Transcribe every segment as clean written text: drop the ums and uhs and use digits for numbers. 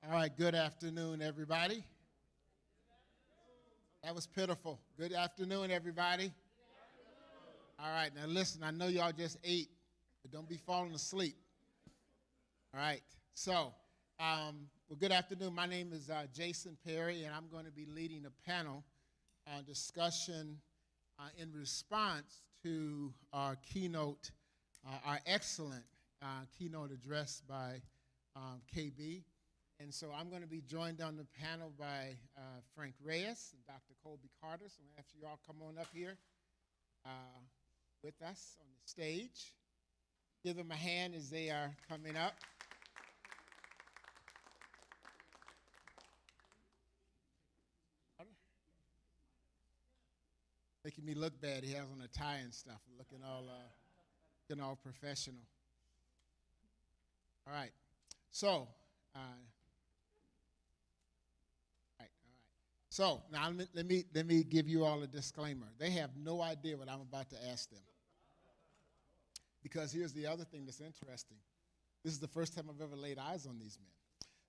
All right, good afternoon, everybody. That was pitiful. Good afternoon, everybody. All right, now listen, I know y'all just ate, but don't be falling asleep. All right, so, well, good afternoon. My name is Jason Perry, and I'm going to be leading a panel discussion in response to our keynote, our excellent keynote address by KB. And so I'm going to be joined on the panel by Frank Reyes and Dr. Colby Carter. So I'm going to ask you all come on up here with us on the stage. Give them a hand as they are coming up. Making me look bad. He has on a tie and stuff, looking all professional. All right. So, So now let me give you all a disclaimer. They have no idea what I'm about to ask them. Because here's the other thing that's interesting. This is the first time I've ever laid eyes on these men.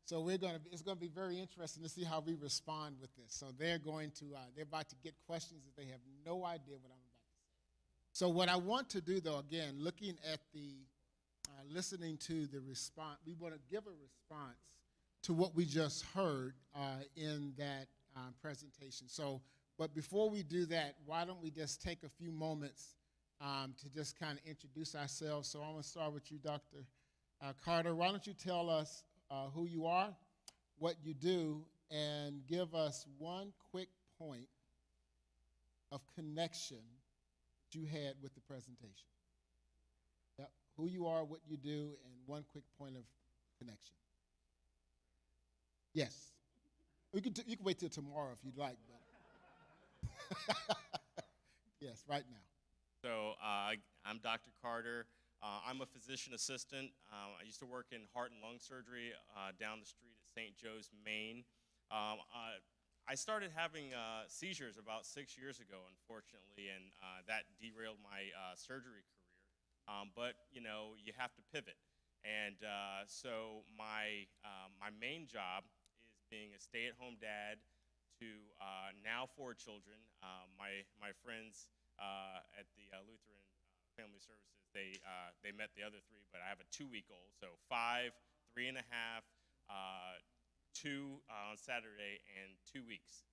So it's going to be very interesting to see how we respond with this. So they're about to get questions that they have no idea what I'm about to say. So what I want to do, though, again, looking at listening to the response, we want to give a response to what we just heard in that presentation. So, but before we do that, why don't we just take a few moments to just kind of introduce ourselves. So I'm going to start with you, Dr. Carter. Why don't you tell us who you are, what you do, and give us one quick point of connection that you had with the presentation. Yep. Who you are, what you do, and one quick point of connection. Yes. You can wait till tomorrow if you'd like, but yes, right now. So I'm Dr. Carter. I'm a physician assistant. I used to work in heart and lung surgery down the street at St. Joe's, Maine. I started having seizures about 6 years ago, unfortunately, and that derailed my surgery career. But you know, you have to pivot, and so my main job is being a stay-at-home dad to now 4 children. My friends at the Lutheran Family Services, they met the other 3, but I have a 2-week-old, so 5, 3.5, 2 on Saturday, and 2 weeks.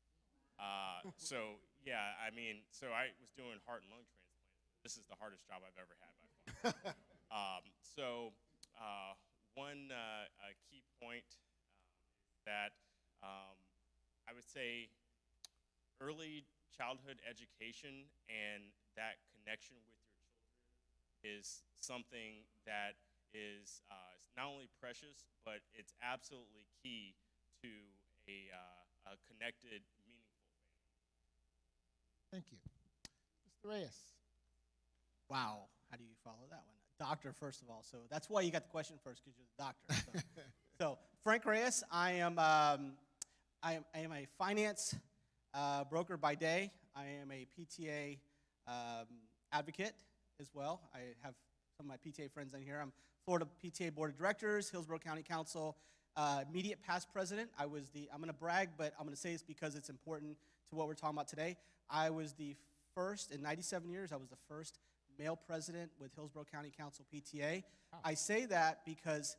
So yeah, I mean, so I was doing heart and lung transplants. This is the hardest job I've ever had by far. One key point that I would say early childhood education and that connection with your children is something that is not only precious, but it's absolutely key to a connected, meaningful family. Thank you. Mr. Reyes. Wow, how do you follow that one? Doctor, first of all, so that's why you got the question first, because you're the doctor. So Frank Reyes, I am a finance broker by day. I am a PTA advocate as well. I have some of my PTA friends in here. I'm Florida PTA Board of Directors, Hillsborough County Council, immediate past president. I'm going to brag, but I'm going to say this because it's important to what we're talking about today. I was the first, in 97 years, I was the first male president with Hillsborough County Council PTA. Wow. I say that because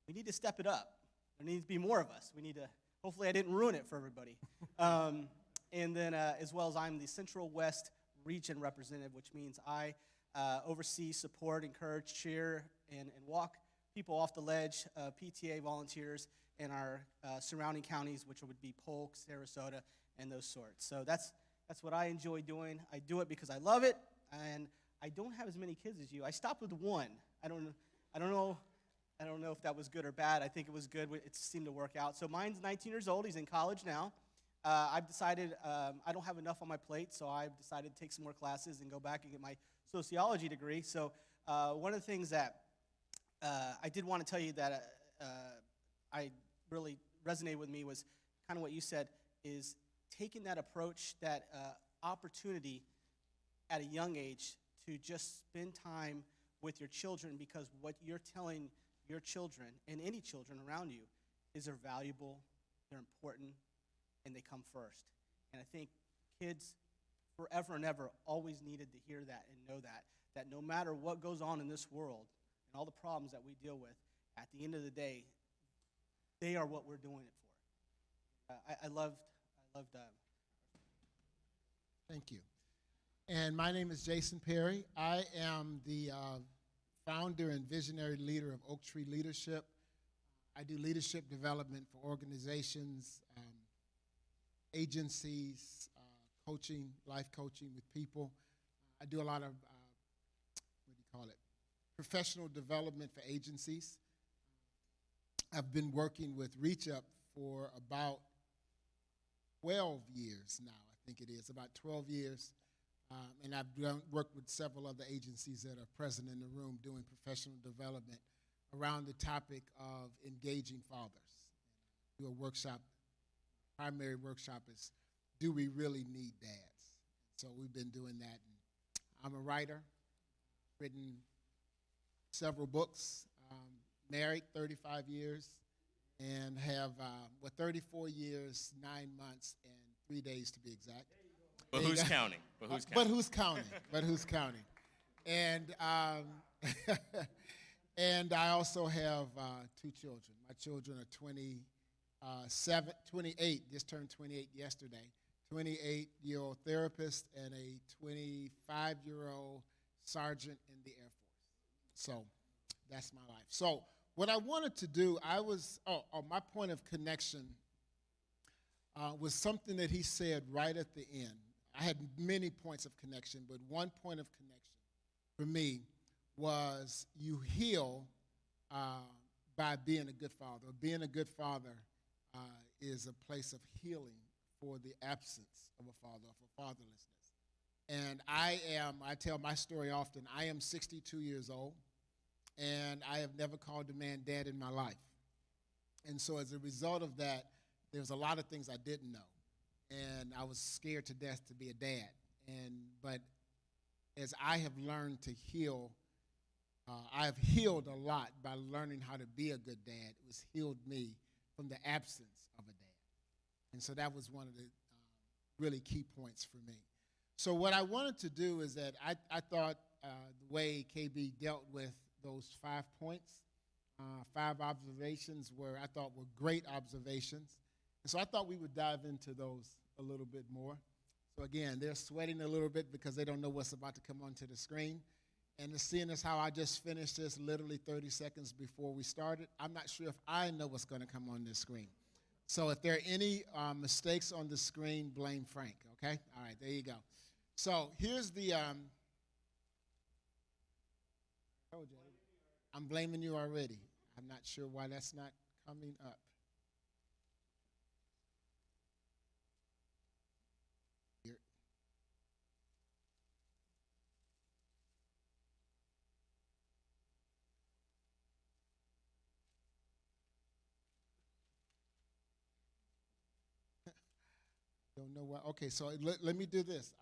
we need to step it up. There needs to be more of us. We need to, hopefully I didn't ruin it for everybody. And then as well as I'm the Central West Region representative, which means I oversee, support, encourage, cheer, and walk people off the ledge, PTA volunteers in our surrounding counties, which would be Polk, Sarasota, and those sorts. So that's what I enjoy doing. I do it because I love it, and I don't have as many kids as you. I stopped with 1. I don't know if that was good or bad. I think it was good. It seemed to work out. So mine's 19 years old. He's in college now. I've decided I don't have enough on my plate, so I've decided to take some more classes and go back and get my sociology degree. So one of the things that I did want to tell you that I really resonated with me was kind of what you said, is taking that approach, that opportunity at a young age to just spend time with your children, because what you're telling your children and any children around you is they're valuable, they're important, and they come first. And I think kids forever and ever always needed to hear that and know that no matter what goes on in this world and all the problems that we deal with, at the end of the day, they are what we're doing it for. I loved. Thank you. And my name is Jason Perry. I am the founder and visionary leader of Oak Tree Leadership. I do leadership development for organizations, agencies, coaching, life coaching with people. I do a lot of, professional development for agencies. I've been working with Reach Up for about 12 years now, I think it is, about 12 years. And I've worked with several other agencies that are present in the room doing professional development around the topic of engaging fathers. Do a workshop, primary workshop is, do we really need dads? So we've been doing that. And I'm a writer, written several books, married 35 years, and have, 34 years, 9 months, and 3 days to be exact. But who's counting? But who's counting? But who's counting? But who's counting? And and I also have 2 children. My children are 28, just turned 28 yesterday. 28-year-old therapist and a 25-year-old sergeant in the Air Force. So that's my life. So what I wanted to do, my point of connection was something that he said right at the end. I had many points of connection, but one point of connection for me was you heal by being a good father. Being a good father is a place of healing for the absence of a father, for fatherlessness. And I tell my story often, I am 62 years old, and I have never called a man dad in my life. And so as a result of that, there's a lot of things I didn't know. And I was scared to death to be a dad. But as I have learned to heal, I have healed a lot by learning how to be a good dad. It was healed me from the absence of a dad. And so that was one of the really key points for me. So what I wanted to do is that I thought the way KB dealt with those 5 points, 5 observations I thought were great observations. And so I thought we would dive into those a little bit more. So again, they're sweating a little bit because they don't know what's about to come onto the screen. And seeing as how I just finished this literally 30 seconds before we started, I'm not sure if I know what's going to come on this screen. So if there are any mistakes on the screen, blame Frank, okay? All right, there you go. So here's the, I'm blaming you already. I'm not sure why that's not coming up. Here. Don't know why. Okay, so let me do this.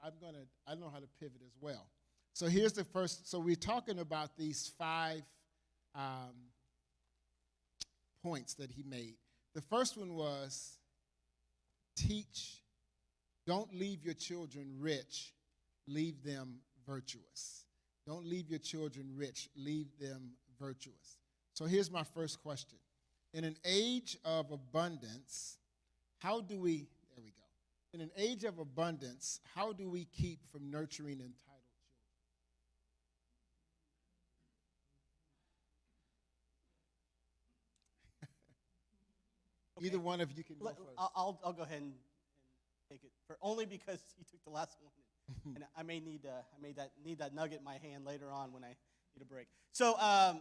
I know how to pivot as well. So here's the first. So we're talking about these 5 points that he made. The first one was teach. Don't leave your children rich. Leave them virtuous. Don't leave your children rich. Leave them virtuous. So here's my first question. In an age of abundance, how do we in an age of abundance, how do we keep from nurturing entitled children? Okay. Either one of you can go first. I'll go ahead and take it only because you took the last one, and I may need that nugget in my hand later on when I need a break. So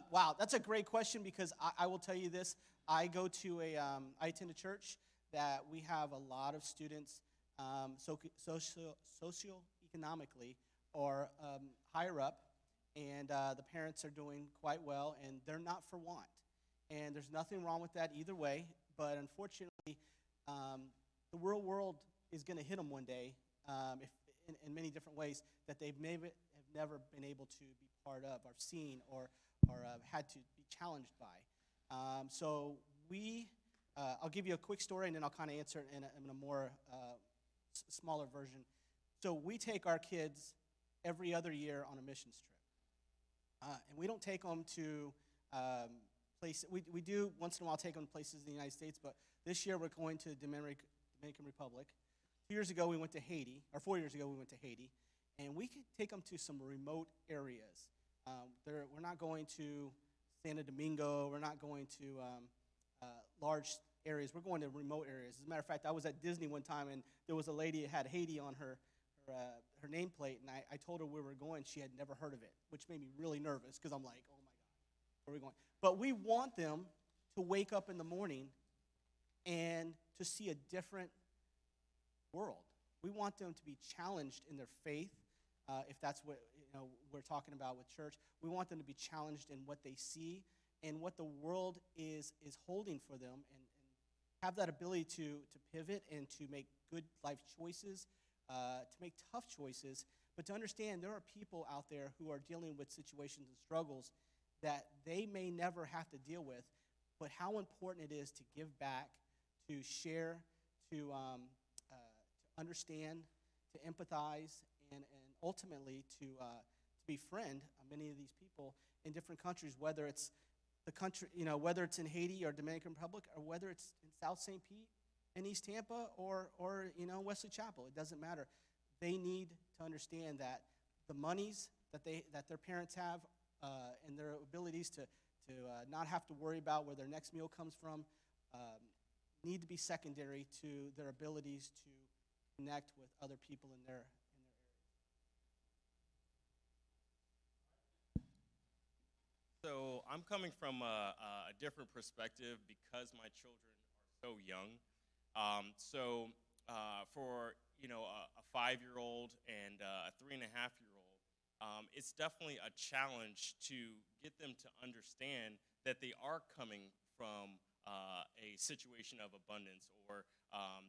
wow, that's a great question because I will tell you this. I attend a church that we have a lot of students. Socioeconomically or higher up, and the parents are doing quite well, and they're not for want. And there's nothing wrong with that either way, but unfortunately, the real world is going to hit them one day in many different ways that they maybe have never been able to be part of or seen or had to be challenged by. So we I'll give you a quick story, and then I'll kind of answer it in a more smaller version. So we take our kids every other year on a missions trip. And we don't take them to places. We do once in a while take them to places in the United States, but this year we're going to Dominican Republic. 2 years ago we went to Haiti, or 4 years ago we went to Haiti, and we could take them to some remote areas. We're not going to Santo Domingo. We're not going to large areas. We're going to remote areas. As a matter of fact, I was at Disney one time, and there was a lady that had Haiti on her nameplate, and I told her we were going. She had never heard of it, which made me really nervous because I'm like, oh, my God, where are we going? But we want them to wake up in the morning and to see a different world. We want them to be challenged in their faith, if that's what we're talking about with church. We want them to be challenged in what they see and what the world is holding for them, and have that ability to pivot and to make good life choices, to make tough choices, but to understand there are people out there who are dealing with situations and struggles that they may never have to deal with, but how important it is to give back, to share, to understand, to empathize, and ultimately to befriend many of these people in different countries, whether it's the country, whether it's in Haiti or Dominican Republic, or whether it's in South St. Pete, in East Tampa, or Wesley Chapel. It doesn't matter. They need to understand that the monies that their parents have and their abilities to not have to worry about where their next meal comes from need to be secondary to their abilities to connect with other people in their area. So I'm coming from a different perspective because my children are so young. For a 5-year-old and a 3.5-year-old, it's definitely a challenge to get them to understand that they are coming from a situation of abundance, or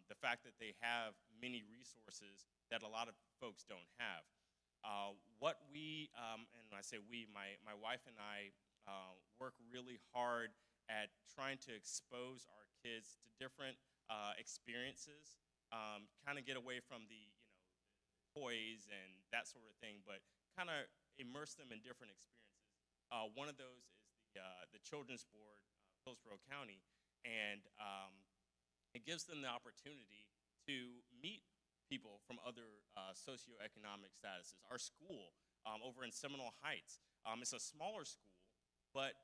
the fact that they have many resources that a lot of folks don't have. What we, and when I say we, my wife and I work really hard at trying to expose our kids to different experiences, kind of get away from the toys and that sort of thing, but kind of immerse them in different experiences. One of those is the Children's Board, Hillsborough County, and it gives them the opportunity to meet people from other socioeconomic statuses. Our school over in Seminole Heights, it's a smaller school, but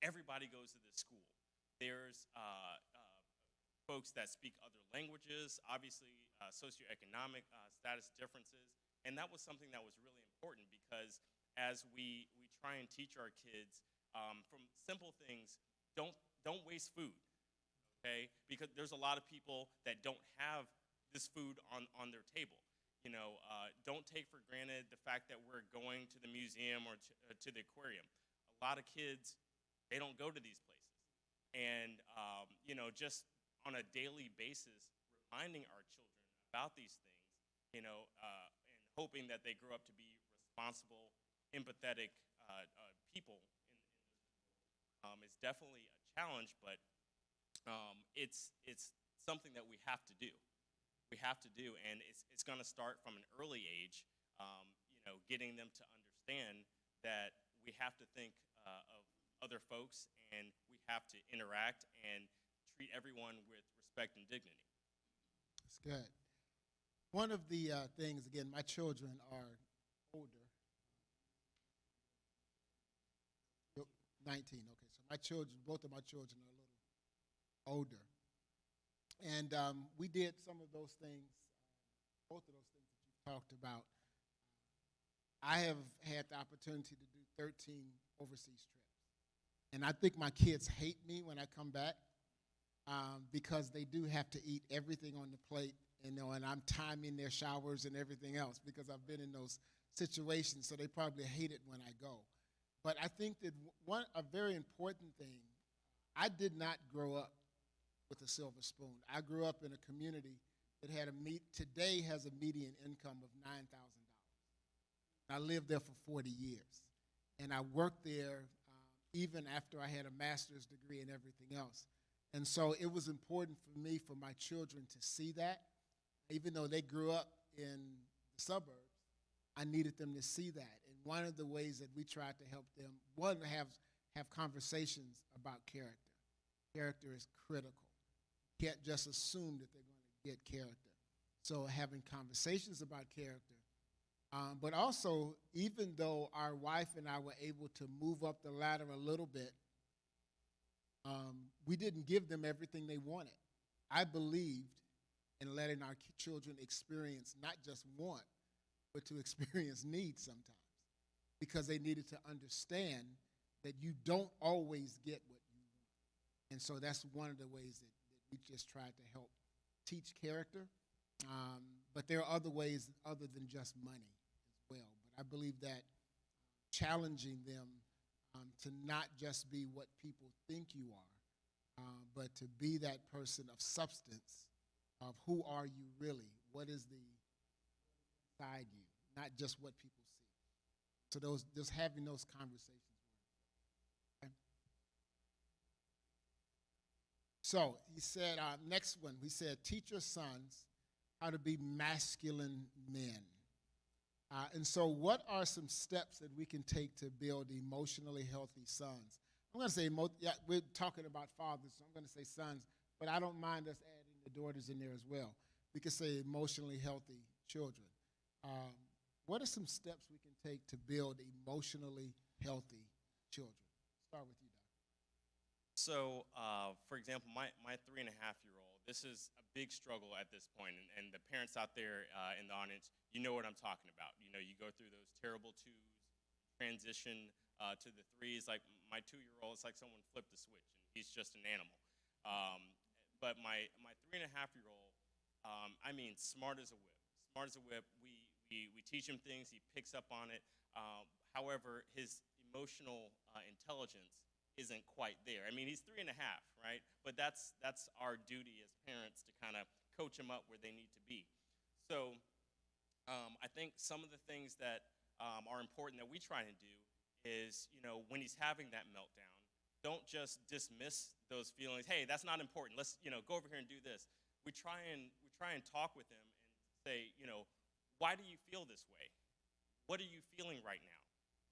everybody goes to this school. There's folks that speak other languages, obviously socioeconomic status differences, and that was something that was really important because as we try and teach our kids from simple things, don't waste food, okay? Because there's a lot of people that don't have this food on their table. Don't take for granted the fact that we're going to the museum or to the aquarium. A lot of kids, they don't go to these places. And, just on a daily basis, reminding our children about these things, and hoping that they grow up to be responsible, empathetic people is definitely a challenge, but it's something that we have to do. We have to do, and it's going to start from an early age, getting them to understand that we have to think of other folks, and we have to interact and treat everyone with respect and dignity. That's good. One of the things, again, my children are older. 19, okay. So both of my children are a little older. And we did some of those things, both of those things that you've talked about. I have had the opportunity to do 13 overseas trips. And I think my kids hate me when I come back because they do have to eat everything on the plate, and I'm timing their showers and everything else because I've been in those situations, so they probably hate it when I go. But I think that a very important thing, I did not grow up with a silver spoon. I grew up in a community that today has a median income of $9,000. I lived there for 40 years, and I worked there even after I had a master's degree and everything else. And so it was important for me, for my children to see that. Even though they grew up in the suburbs, I needed them to see that. And one of the ways that we tried to help them, one, have conversations about character. Character is critical. You can't just assume that they're going to get character. So having conversations about character. But also, even though our wife and I were able to move up the ladder a little bit, we didn't give them everything they wanted. I believed in letting our children experience not just want, but to experience need sometimes, because they needed to understand that you don't always get what you want. And so that's one of the ways that we just tried to help teach character. But there are other ways other than just money as well. But I believe that challenging them to not just be what people think you are, but to be that person of substance, of who are you really, what is the inside you, not just what people see. So just having those conversations. Okay? So he said, next one, we said, teach your sons how to be masculine men. And so what are some steps that we can take to build emotionally healthy sons? I'm going to say, we're talking about fathers, so I'm going to say sons, but I don't mind us adding the daughters in there as well. We could say emotionally healthy children. What are some steps we can take to build emotionally healthy children? Start with you, Doc. So, for example, my 3.5-year-old, this is a big struggle at this point, and the parents out there in the audience, you know what I'm talking about. You know, you go through those terrible 2s, transition to the 3s. Like my 2-year-old, it's like someone flipped a switch, and he's just an animal. But my 3.5-year-old, I mean, smart as a whip. Smart as a whip. We teach him things. He picks up on it. However, his emotional intelligence isn't quite there. I mean, he's 3.5, right? But that's our duty as parents to kind of coach him up where they need to be. So I think some of the things that are important that we try to do is, you know, when he's having that meltdown, don't just dismiss those feelings. Hey, that's not important. Let's, you know, go over here and do this. We try and talk with him and say, you know, why do you feel this way? What are you feeling right now?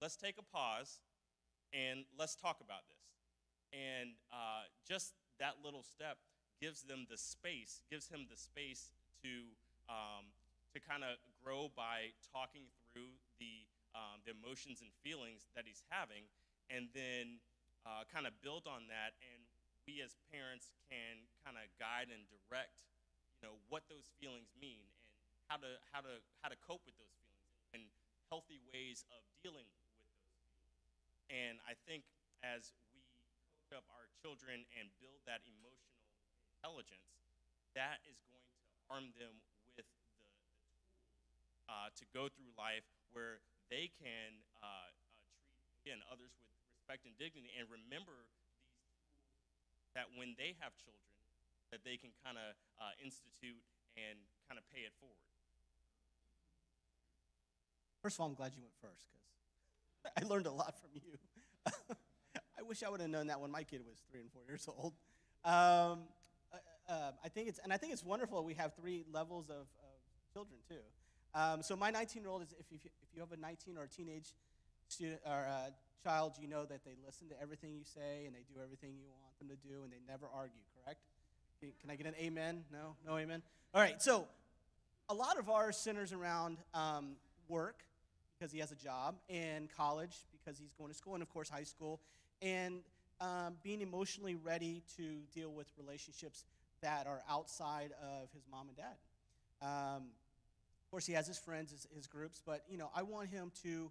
Let's take a pause and let's talk about this. And just that little step gives him the space to kind of grow by talking through the emotions and feelings that he's having, and then kind of build on that. And we as parents can kind of guide and direct, you know, what those feelings mean and how to cope with those feelings and healthy ways of dealing with those feelings. And I think as we coach up our children and build that emotional intelligence, that is going to arm them with the tools to go through life where they can treat, again, others with respect and dignity, and remember these tools that when they have children, that they can kind of institute and kind of pay it forward. First of all, I'm glad you went first because I learned a lot from you. I wish I would have known that when my kid was 3 and 4 years old. I think it's wonderful we have 3 levels of children too. So my 19-year-old is, if you have a 19 or a teenage student or a child, you know that they listen to everything you say and they do everything you want them to do and they never argue. Correct? Can I get an amen? No amen. All right. So a lot of ours centers around work, because he has a job, and college because he's going to school, and of course high school, and being emotionally ready to deal with relationships that are outside of his mom and dad. Of course, he has his friends, his groups, but you know, I want him to,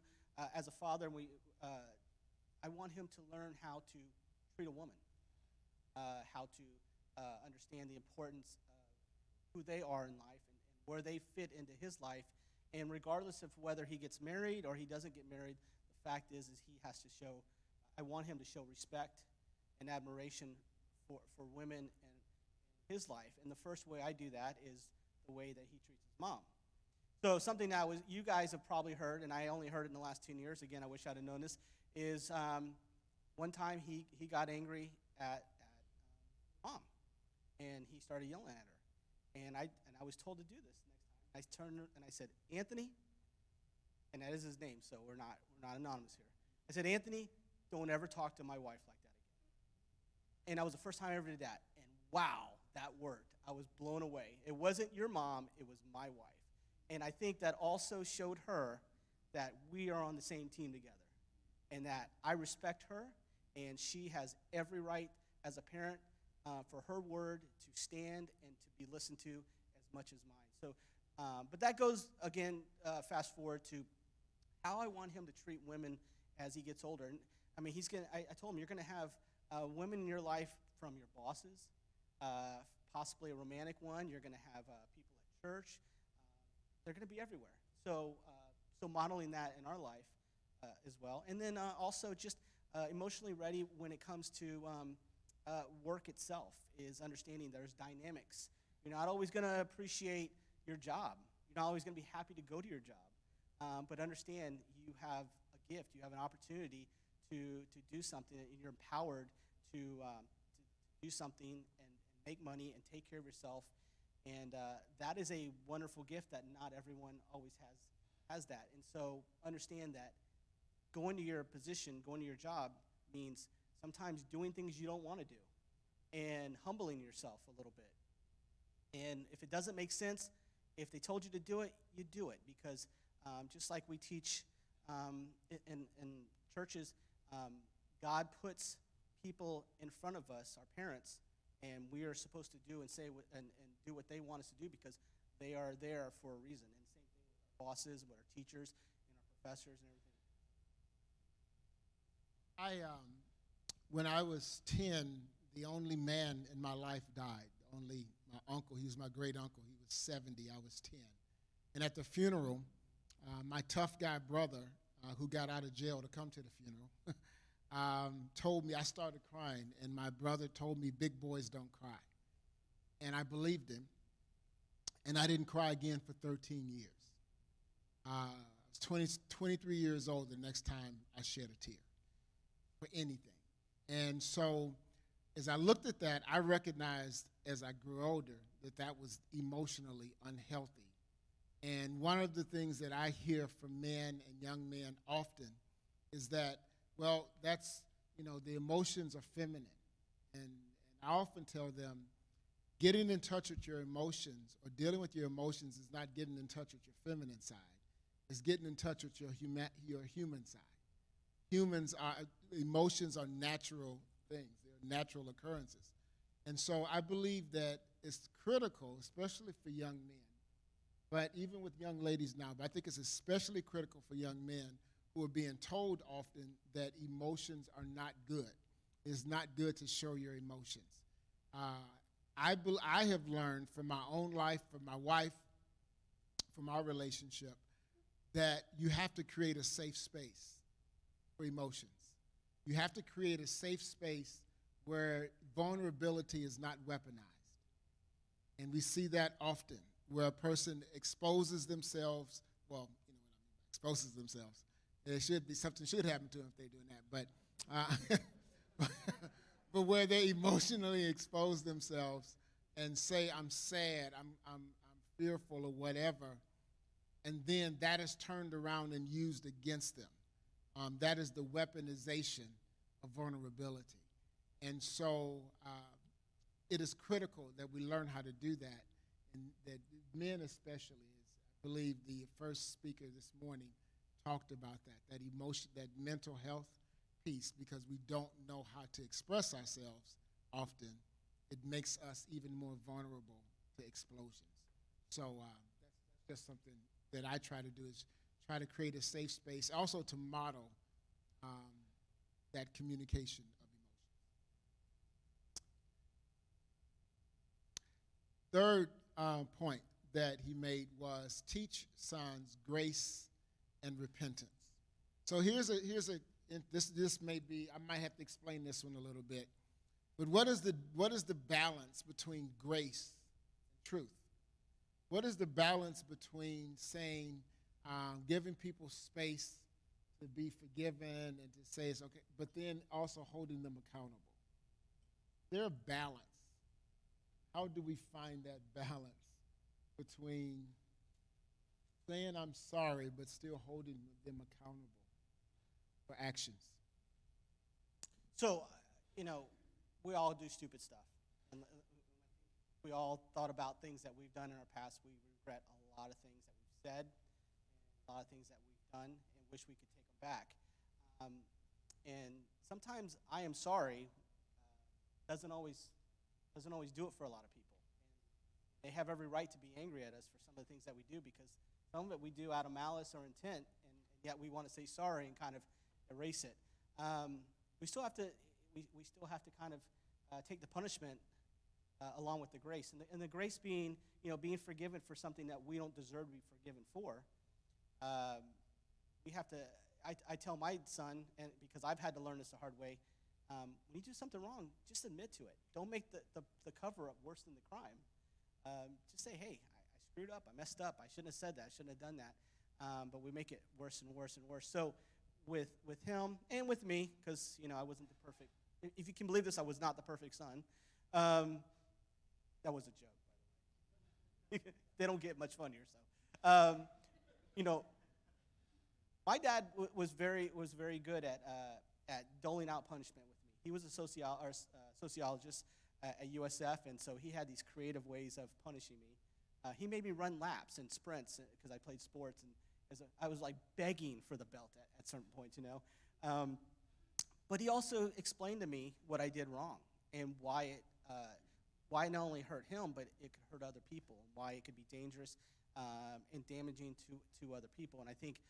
as a father, I want him to learn how to treat a woman, how to understand the importance of who they are in life and where they fit into his life. And regardless of whether he gets married or he doesn't get married, the fact is he has to show, I want him to show respect and admiration for women and his life. And the first way I do that is the way that he treats his mom. So something that you guys have probably heard, and I only heard it in the last 10 years, again, I wish I'd have known this, is one time he got angry at mom. and he started yelling at her. And I was told to do this next time. I turned and I said, Anthony, and that is his name, so we're not anonymous here. I said, Anthony, don't ever talk to my wife like that again. And that was the first time I ever did that. And wow, that worked. I was blown away. It wasn't your mom, it was my wife. And I think that also showed her that we are on the same team together and that I respect her, and she has every right as a parent for her word to stand and to be listened to as much as mine. So, but that goes, again, fast forward to how I want him to treat women as he gets older. And I mean, I told him, you're going to have women in your life from your bosses, possibly a romantic one. You're going to have people at church. They're going to be everywhere. So modeling that in our life as well. And then also just emotionally ready when it comes to work itself is understanding there's dynamics. You're not always going to appreciate your job. You're not always going to be happy to go to your job. But understand you have a gift. You have an opportunity to do something, and you're empowered to do something and make money and take care of yourself. And that is a wonderful gift that not everyone always has that. And so understand that going to your position, going to your job means sometimes doing things you don't want to do and humbling yourself a little bit. And if it doesn't make sense, if they told you to do it, you do it. Because just like we teach in churches, God puts people in front of us, our parents, and we are supposed to do and say and do what they want us to do because they are there for a reason. And same thing with our bosses, with our teachers, and our professors and everything. When I was 10, the only man in my life died. Only my uncle. He was my great uncle. He was 70. I was 10. And at the funeral, my tough guy brother, who got out of jail to come to the funeral, told me, I started crying, and my brother told me, big boys don't cry. And I believed him, and I didn't cry again for 13 years. I was 23 years old the next time I shed a tear for anything. And so as I looked at that, I recognized as I grew older that that was emotionally unhealthy. And one of the things that I hear from men and young men often is that, well, that's, the emotions are feminine. And I often tell them, getting in touch with your emotions or dealing with your emotions is not getting in touch with your feminine side. It's getting in touch with your human side. Emotions are natural things. They're natural occurrences. And so I believe that it's critical, especially for young men, but even with young ladies now, but I think it's especially critical for young men who are being told often that emotions are not good. It's not good to show your emotions. I have learned from my own life, from my wife, from our relationship, that you have to create a safe space for emotions. You have to create a safe space where vulnerability is not weaponized. And we see that often, where a person exposes themselves, exposes themselves. There should be, something should happen to them if they're doing that, but where they emotionally expose themselves and say, I'm sad, I'm fearful or whatever, and then that is turned around and used against them. That is the weaponization of vulnerability. And so it is critical that we learn how to do that, and that men especially, as I believe the first speaker this morning talked about that emotion, that mental health piece, because we don't know how to express ourselves often. It makes us even more vulnerable to explosions. So that's just something that I try to do, is try to create a safe space, also to model that communication of emotion. Third point that he made was teach sons grace and repentance. So this may be, I might have to explain this one a little bit, but what is the balance between grace and truth? What is the balance between saying, giving people space to be forgiven and to say it's okay, but then also holding them accountable? There's a balance. How do we find that balance between saying I'm sorry but still holding them accountable for actions? So, you know, we all do stupid stuff. And we all thought about things that we've done in our past. We regret a lot of things that we've said, a lot of things that we've done, and wish we could take them back. And sometimes I am sorry doesn't always do it for a lot of people. And they have every right to be angry at us for some of the things that we do, because some of it we do out of malice or intent, and yet we want to say sorry and kind of erase it. We still have to kind of take the punishment along with the grace, and the grace being, being forgiven for something that we don't deserve to be forgiven for. We have to. I tell my son, and because I've had to learn this the hard way, when you do something wrong, just admit to it. Don't make the cover up worse than the crime. Just say, hey, I screwed up, I messed up, I shouldn't have said that, I shouldn't have done that. But we make it worse and worse and worse. So with him and with me, because I wasn't the perfect. If you can believe this, I was not the perfect son. That was a joke, by the way. They don't get much funnier. So, my dad was very good at doling out punishment with me. He was a sociologist at USF, and so he had these creative ways of punishing me. He made me run laps and sprints because I played sports, and I was like begging for the belt at certain points, But he also explained to me what I did wrong and why it not only hurt him, but it could hurt other people, and why it could be dangerous and damaging to other people. And I think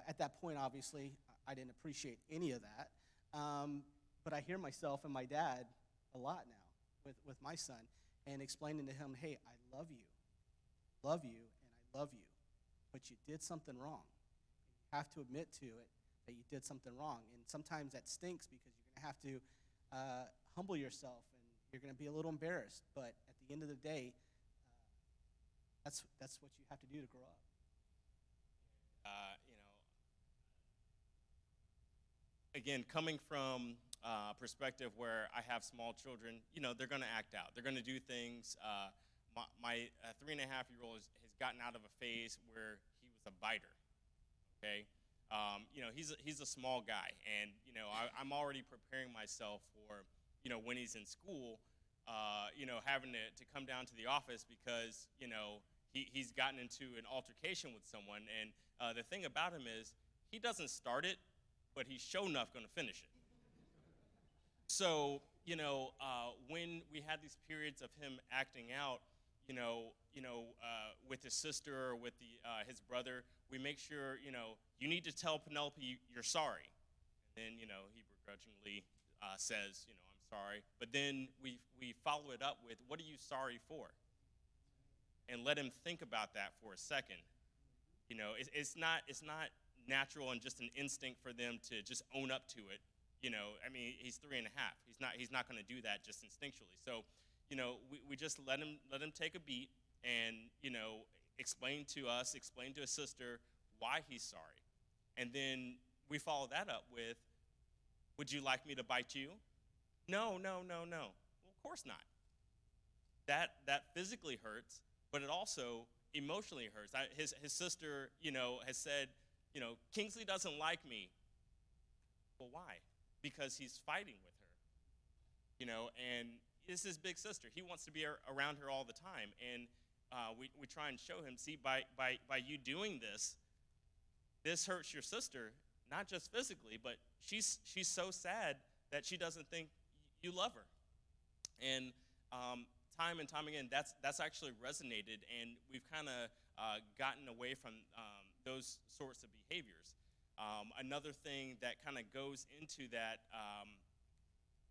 at that point, obviously, I didn't appreciate any of that. But I hear myself and my dad a lot now with my son, and explaining to him, hey, I love you, and I love you, but you did something wrong. You have to admit to it that you did something wrong. And sometimes that stinks, because you're going to have to humble yourself, and you're going to be a little embarrassed. But at the end of the day, that's what you have to do to grow up. Again, coming from a perspective where I have small children, they're going to act out. They're going to do things. My 3.5-year-old has gotten out of a phase where he was a biter. Okay, he's a small guy, and I'm already preparing myself for when he's in school, having to come down to the office because he's gotten into an altercation with someone, and the thing about him is he doesn't start it, but he's sure enough going to finish it. So, when we had these periods of him acting out, with his sister or with his brother, we make sure, you need to tell Penelope you're sorry. And then, he begrudgingly says, I'm sorry. But then we follow it up with, what are you sorry for? And let him think about that for a second. It's not natural and just an instinct for them to just own up to it. He's 3.5. He's not going to do that just instinctually. So, we just let him take a beat and, explain to his sister why he's sorry. And then we follow that up with, would you like me to bite you? No. Well, of course not. That physically hurts, but it also emotionally hurts. His sister, has said, Kingsley doesn't like me. Well, why? Because he's fighting with her, and it's his big sister. He wants to be around her all the time, and we try and show him, see, by you doing this hurts your sister, not just physically, but she's so sad that she doesn't think you love her. And time and time again, that's actually resonated, and we've kind of gotten away from those sorts of behaviors. Another thing that kind of goes into that,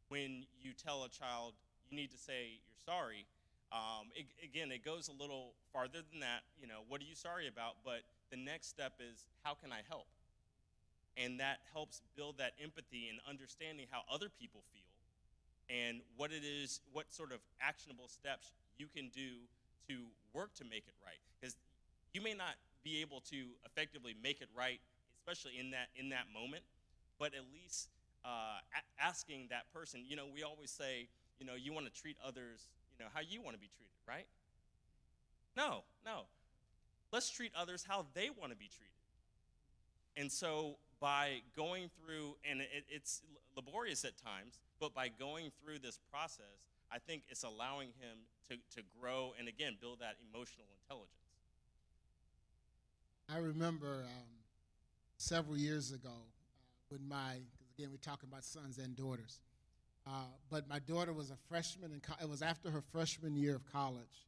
when you tell a child you need to say you're sorry, it goes a little farther than that. What are you sorry about? But the next step is, how can I help? And that helps build that empathy and understanding how other people feel, and what sort of actionable steps you can do to work to make it right. Because you may not be able to effectively make it right, especially in that moment, but at least asking that person. We always say, you want to treat others, how you want to be treated, right? No, no. Let's treat others how they want to be treated. And so by going through, and it's laborious at times, but by going through this process, I think it's allowing him to grow and, again, build that emotional intelligence. I remember several years ago when because again, we're talking about sons and daughters, but my daughter was a freshman, it was after her freshman year of college,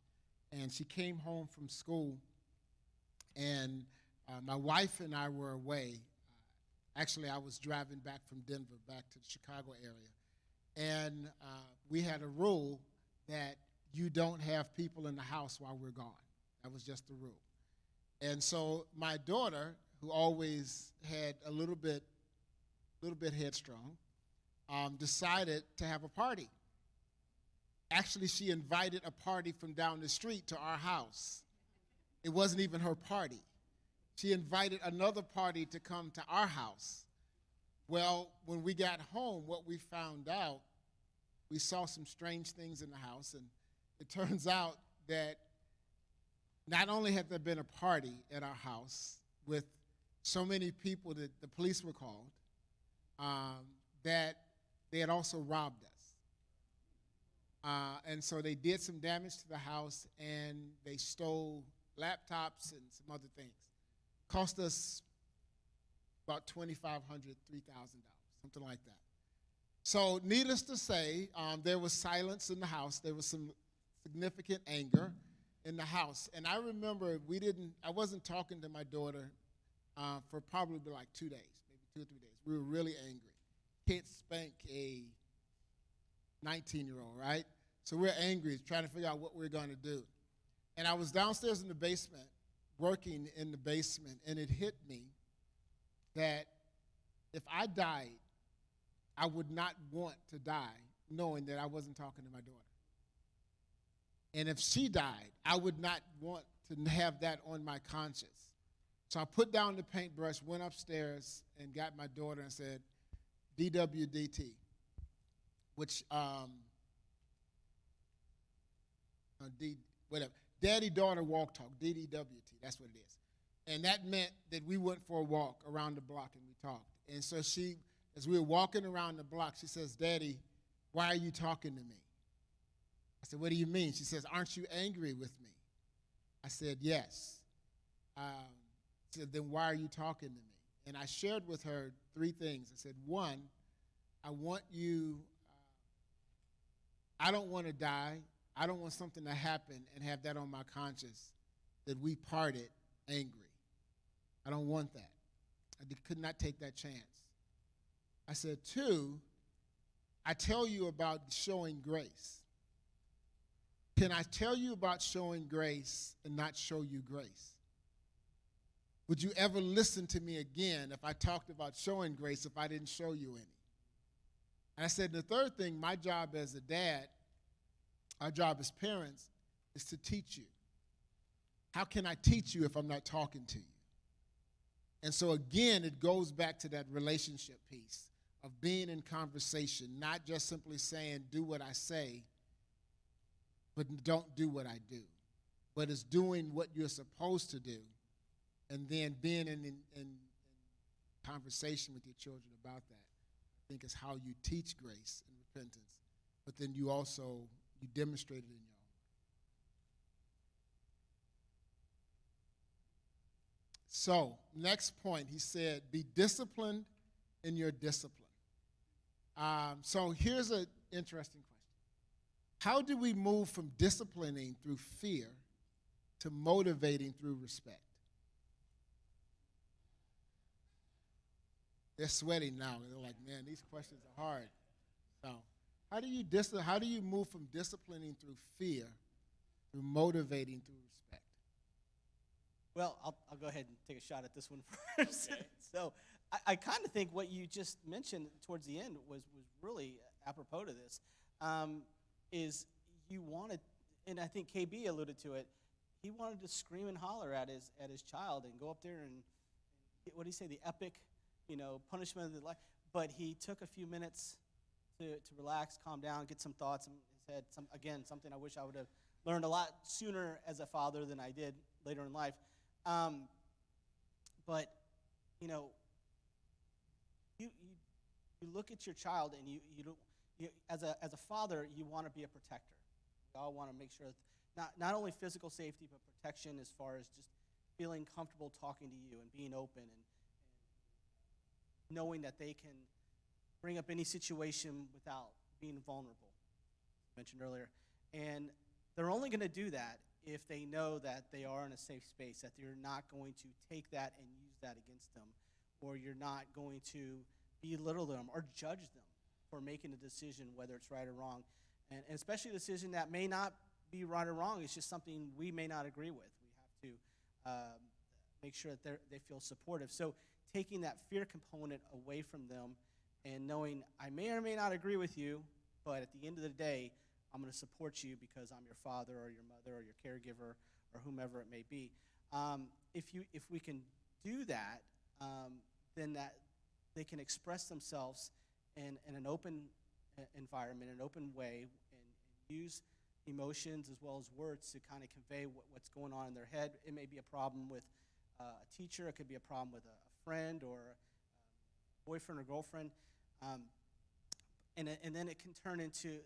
and she came home from school, and my wife and I were away. Actually, I was driving back from Denver back to the Chicago area, and we had a rule that you don't have people in the house while we're gone. That was just the rule. And so my daughter, who always had a little bit headstrong, decided to have a party. Actually, she invited a party from down the street to our house. It wasn't even her party. She invited another party to come to our house. Well, when we got home, what we found out, we saw some strange things in the house, and it turns out that not only had there been a party at our house with so many people that the police were called, that they had also robbed us. And so they did some damage to the house, and they stole laptops and some other things. Cost us about $2,500, $3,000, something like that. So needless to say, there was silence in the house. There was some significant anger in the house. And I remember I wasn't talking to my daughter for probably like 2 days, maybe 2 or 3 days. We were really angry. Can't spank a 19-year-old, right? So we're angry, trying to figure out what we're going to do. And I was downstairs in the basement, working in the basement, and it hit me that if I died, I would not want to die knowing that I wasn't talking to my daughter. And if she died, I would not want to have that on my conscience. So I put down the paintbrush, went upstairs, and got my daughter and said, DWDT, which, whatever, Daddy-Daughter Walk Talk, DDWT, that's what it is. And that meant that we went for a walk around the block and we talked. And so she, as we were walking around the block, she says, Daddy, why are you talking to me? I said, what do you mean? She says, aren't you angry with me? I said, yes. She said, then why are you talking to me? And I shared with her 3 things. I said, 1, I want you, I don't want to die. I don't want something to happen and have that on my conscience that we parted angry. I don't want that. I could not take that chance. I said, 2, I tell you about showing grace. Can I tell you about showing grace and not show you grace? Would you ever listen to me again if I talked about showing grace if I didn't show you any? And I said, the 3rd thing, my job as a dad, our job as parents, is to teach you. How can I teach you if I'm not talking to you? And so again, it goes back to that relationship piece of being in conversation, not just simply saying, do what I say, but don't do what I do. But it's doing what you're supposed to do, and then being in conversation with your children about that, I think is how you teach grace and repentance. But then you demonstrate it in your own. So, next point, he said, be disciplined in your discipline. So here's an interesting question. How do we move from disciplining through fear to motivating through respect? They're sweating now. They're like, man, these questions are hard. So how do you move from disciplining through fear to motivating through respect? Well, I'll go ahead and take a shot at this one first. Okay. So I kind of think what you just mentioned towards the end was really apropos to this, is you wanted, and I think KB alluded to it, he wanted to scream and holler at his child and go up there and, what do you say, the epic, punishment of the life. But he took a few minutes to relax, calm down, get some thoughts. And head. Something I wish I would have learned a lot sooner as a father than I did later in life. But you know, you look at your child, and as a father, you want to be a protector. We all want to make sure that not only physical safety, but protection as far as just feeling comfortable talking to you and being open and knowing that they can bring up any situation without being vulnerable, as mentioned earlier. And they're only going to do that if they know that they are in a safe space, that you're not going to take that and use that against them, or you're not going to belittle them or judge them for making a decision, whether it's right or wrong. And especially a decision that may not be right or wrong. It's just something we may not agree with. We have to make sure that they feel supportive. So taking that fear component away from them and knowing I may or may not agree with you, but at the end of the day, I'm going to support you because I'm your father or your mother or your caregiver or whomever it may be. If we can do that, then that they can express themselves in an open environment, an open way, and use emotions as well as words to kind of convey what's going on in their head. It may be a problem with a teacher. It could be a problem with a friend or a boyfriend or girlfriend. And then it can turn into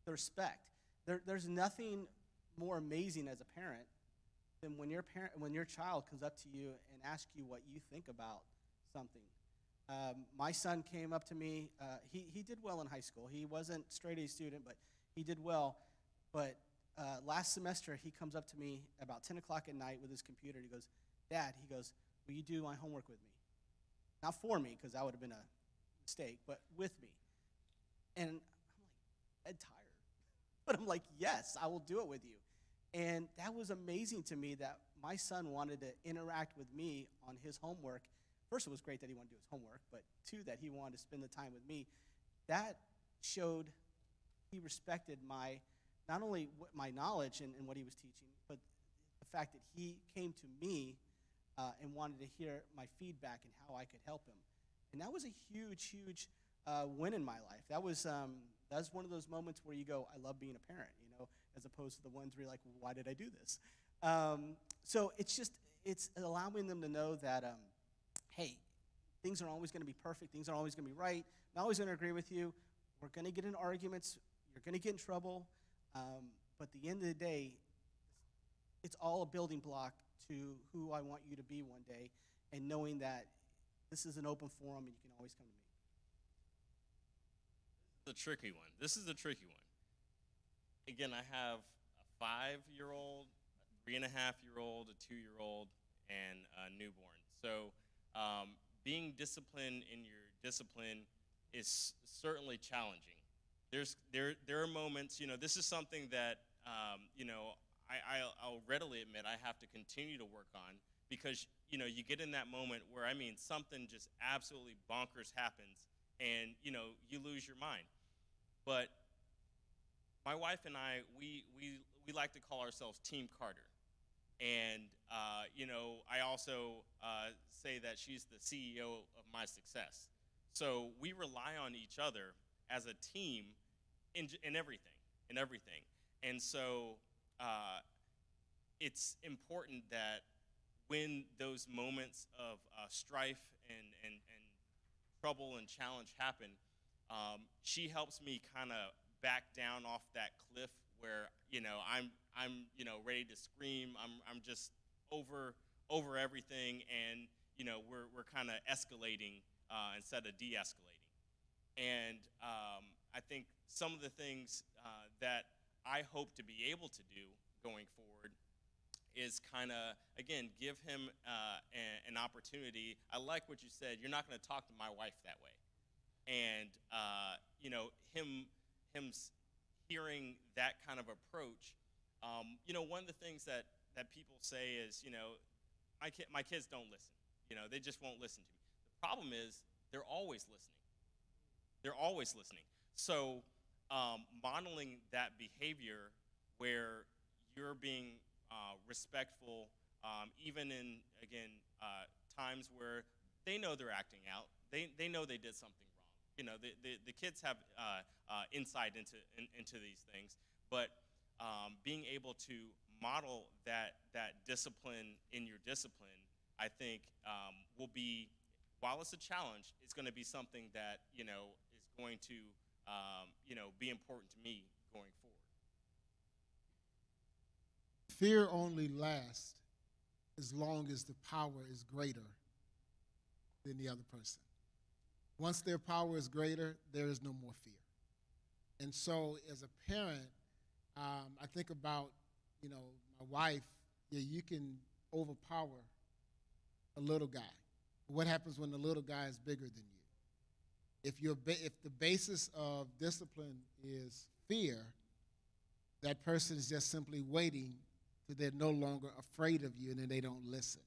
the respect. There's nothing more amazing as a parent than when your child comes up to you and asks you what you think about something. My son came up to me. He did well in high school. He wasn't straight A student, but he did well. But last semester, he comes up to me about 10 o'clock at night with his computer. He goes, "Dad," he goes, "will you do my homework with me?" Not for me, because that would have been a mistake, but with me. And I'm like, dead tired. But I'm like, yes, I will do it with you. And that was amazing to me that my son wanted to interact with me on his homework. First, it was great that he wanted to do his homework, but two, that he wanted to spend the time with me. That showed he respected not only my knowledge and what he was teaching, but the fact that he came to me and wanted to hear my feedback and how I could help him. And that was a huge, huge win in my life. That was one of those moments where you go, I love being a parent, as opposed to the ones where you're like, well, why did I do this? So it's allowing them to know that, hey, things are always going to be perfect. Things are always going to be right. I'm always going to agree with you. We're going to get in arguments. You're going to get in trouble. But at the end of the day, it's all a building block to who I want you to be one day, and knowing that this is an open forum and you can always come to me. This is a tricky one. Again, I have a 5-year-old, a 3.5-year-old, a 2-year-old, and a newborn. So being disciplined in your discipline is certainly challenging. There are moments, this is something that, I'll readily admit I have to continue to work on, because, you get in that moment where, something just absolutely bonkers happens, and, you lose your mind. But my wife and I, we like to call ourselves Team Carter. And, I also say that she's the CEO of my success. So we rely on each other as a team in everything. And so it's important that when those moments of strife and trouble and challenge happen, she helps me kind of back down off that cliff where I'm ready to scream. I'm just over everything, and we're kind of escalating instead of de-escalating. And I think some of the things that I hope to be able to do going forward is kind of, again, give him an opportunity. I like what you said. You're not going to talk to my wife that way. And, him hearing that kind of approach, one of the things that people say is, my kids don't listen. They just won't listen to me. The problem is they're always listening. They're always listening. So modeling that behavior where you're being respectful, even in, again, times where they know they're acting out. They know they did something wrong. the kids have insight into these things, but being able to model that discipline in your discipline, I think, will be, while it's a challenge, it's going to be something that is going to be important to me going forward. Fear only lasts as long as the power is greater than the other person. Once their power is greater, there is no more fear. And so, as a parent, I think about, my wife. Yeah, you can overpower a little guy. What happens when the little guy is bigger than you? If the basis of discipline is fear, that person is just simply waiting till they're no longer afraid of you and then they don't listen.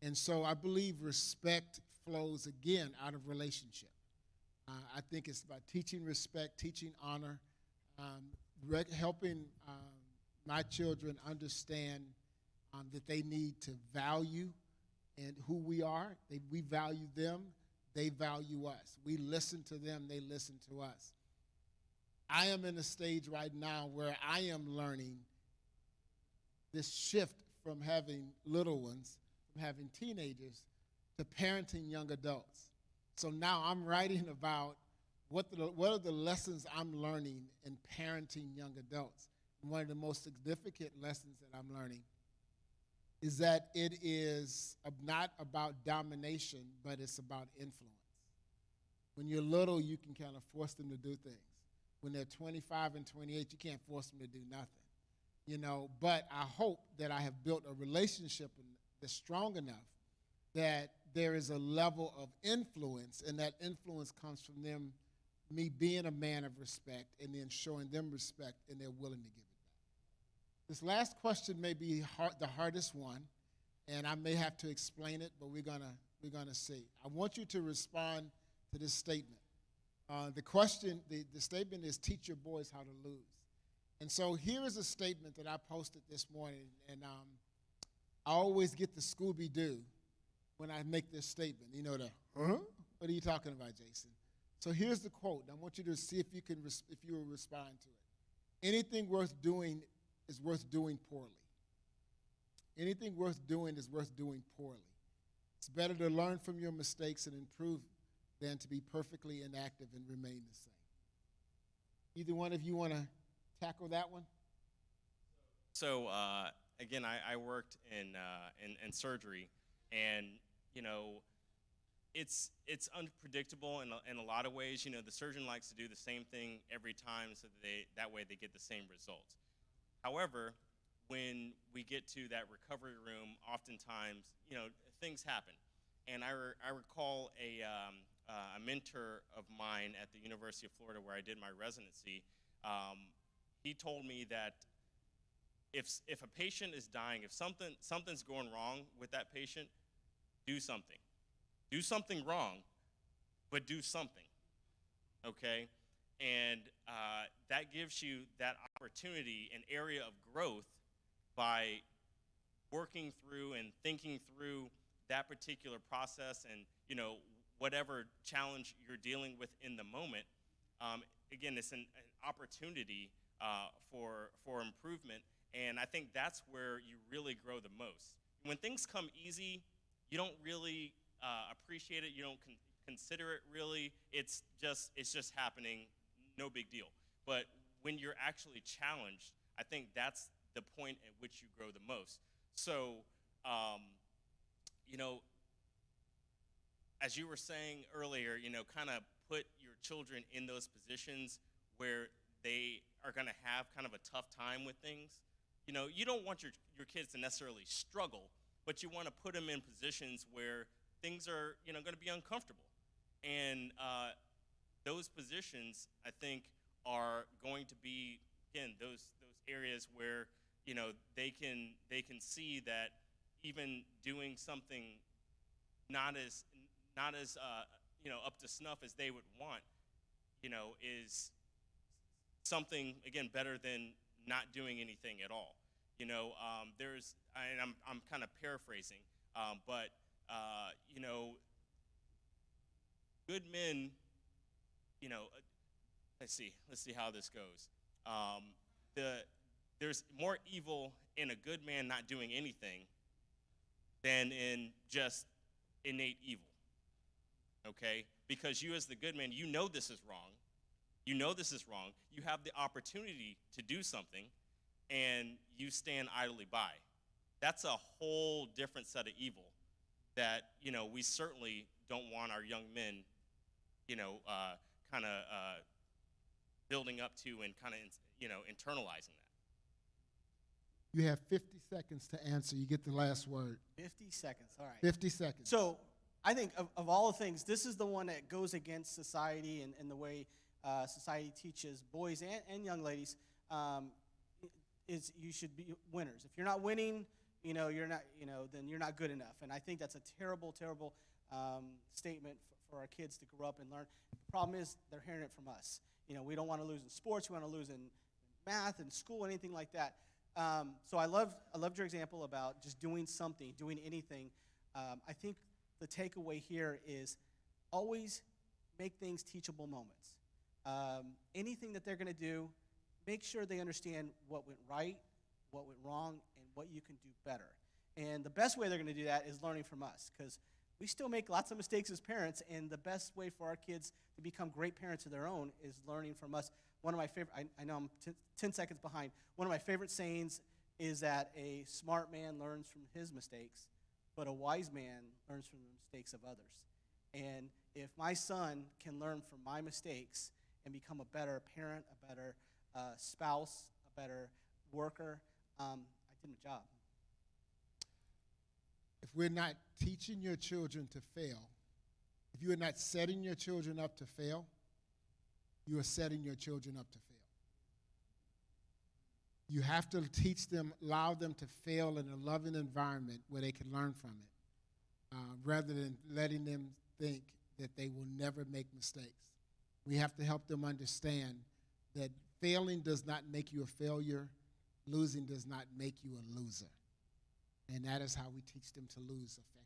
And so I believe respect flows again out of relationship. I think it's about teaching respect, teaching honor, helping my children understand that they need to value and who we are. We value them, they value us. We listen to them, they listen to us. I am in a stage right now where I am learning this shift from having little ones, from having teenagers, to parenting young adults. So now I'm writing about what are the lessons I'm learning in parenting young adults. And one of the most significant lessons that I'm learning is that it is not about domination, but it's about influence. When you're little, you can kind of force them to do things. When they're 25 and 28, you can't force them to do nothing. But I hope that I have built a relationship that's strong enough that there is a level of influence, and that influence comes from me being a man of respect, and then showing them respect, and they're willing to give it back. This last question may be the hardest one, and I may have to explain it, but we're gonna see. I want you to respond to this statement. The statement is, teach your boys how to lose. And so here is a statement that I posted this morning, and I always get the Scooby-Doo when I make this statement. What are you talking about, Jason? So here's the quote. I want you to see if you will respond to it. Anything worth doing is worth doing poorly. Anything worth doing is worth doing poorly. It's better to learn from your mistakes and improve than to be perfectly inactive and remain the same. Either one of you want to tackle that one? So again, I worked in surgery, and it's unpredictable in a lot of ways. The surgeon likes to do the same thing every time, so that way they get the same results. However, when we get to that recovery room, oftentimes things happen. And I recall a mentor of mine at the University of Florida, where I did my residency. He told me that if a patient is dying, if something's going wrong with that patient, do something. Do something wrong, but do something, okay? And that gives you that opportunity, an area of growth, by working through and thinking through that particular process and, whatever challenge you're dealing with in the moment. Again, it's an opportunity for improvement, and I think that's where you really grow the most. When things come easy, you don't really appreciate it. You don't consider it really. It's just happening, no big deal. But when you're actually challenged, I think that's the point at which you grow the most. So, as you were saying earlier, kind of put your children in those positions where they are going to have kind of a tough time with things. You don't want your kids to necessarily struggle, but you want to put them in positions where things are, going to be uncomfortable. And those positions, I think, are going to be, again, those areas where, they can see that even doing something not as up to snuff as they would want, is something, again, better than not doing anything at all. And I'm kind of paraphrasing, but good men you know, let's see how this goes. Um, there's more evil in a good man not doing anything than in just innate evil. Okay? Because you, as the good man, you know this is wrong. You know this is wrong. You have the opportunity to do something, and you stand idly by. That's a whole different set of evil that, we certainly don't want our young men, kind of building up to and kind of, internalizing that. You have 50 seconds to answer. You get the last word. 50 seconds, all right. 50 seconds. So I think of all the things, this is the one that goes against society and the way society teaches boys and young ladies, is you should be winners. If you're not winning, you're not, then you're not good enough. And I think that's a terrible, terrible statement for our kids to grow up and learn. The problem is they're hearing it from us. We don't want to lose in sports. We want to lose in math and school, anything like that. So I loved your example about just doing something, doing anything. I think the takeaway here is always make things teachable moments. Anything that they're going to do, make sure they understand what went right, what went wrong, and what you can do better. And the best way they're going to do that is learning from us, because we still make lots of mistakes as parents, and the best way for our kids to become great parents of their own is learning from us. One of my favorite, I know I'm 10 seconds behind, one of my favorite sayings is that a smart man learns from his mistakes, but a wise man learns from the mistakes of others. And if my son can learn from my mistakes and become a better parent, a better spouse, a better worker, I did my job. If we're not teaching your children to fail, if you are not setting your children up to fail, you are setting your children up to fail. You have to teach them, allow them to fail in a loving environment where they can learn from it, rather than letting them think that they will never make mistakes. We have to help them understand that failing does not make you a failure, losing does not make you a loser. And that is how we teach them to lose effectively.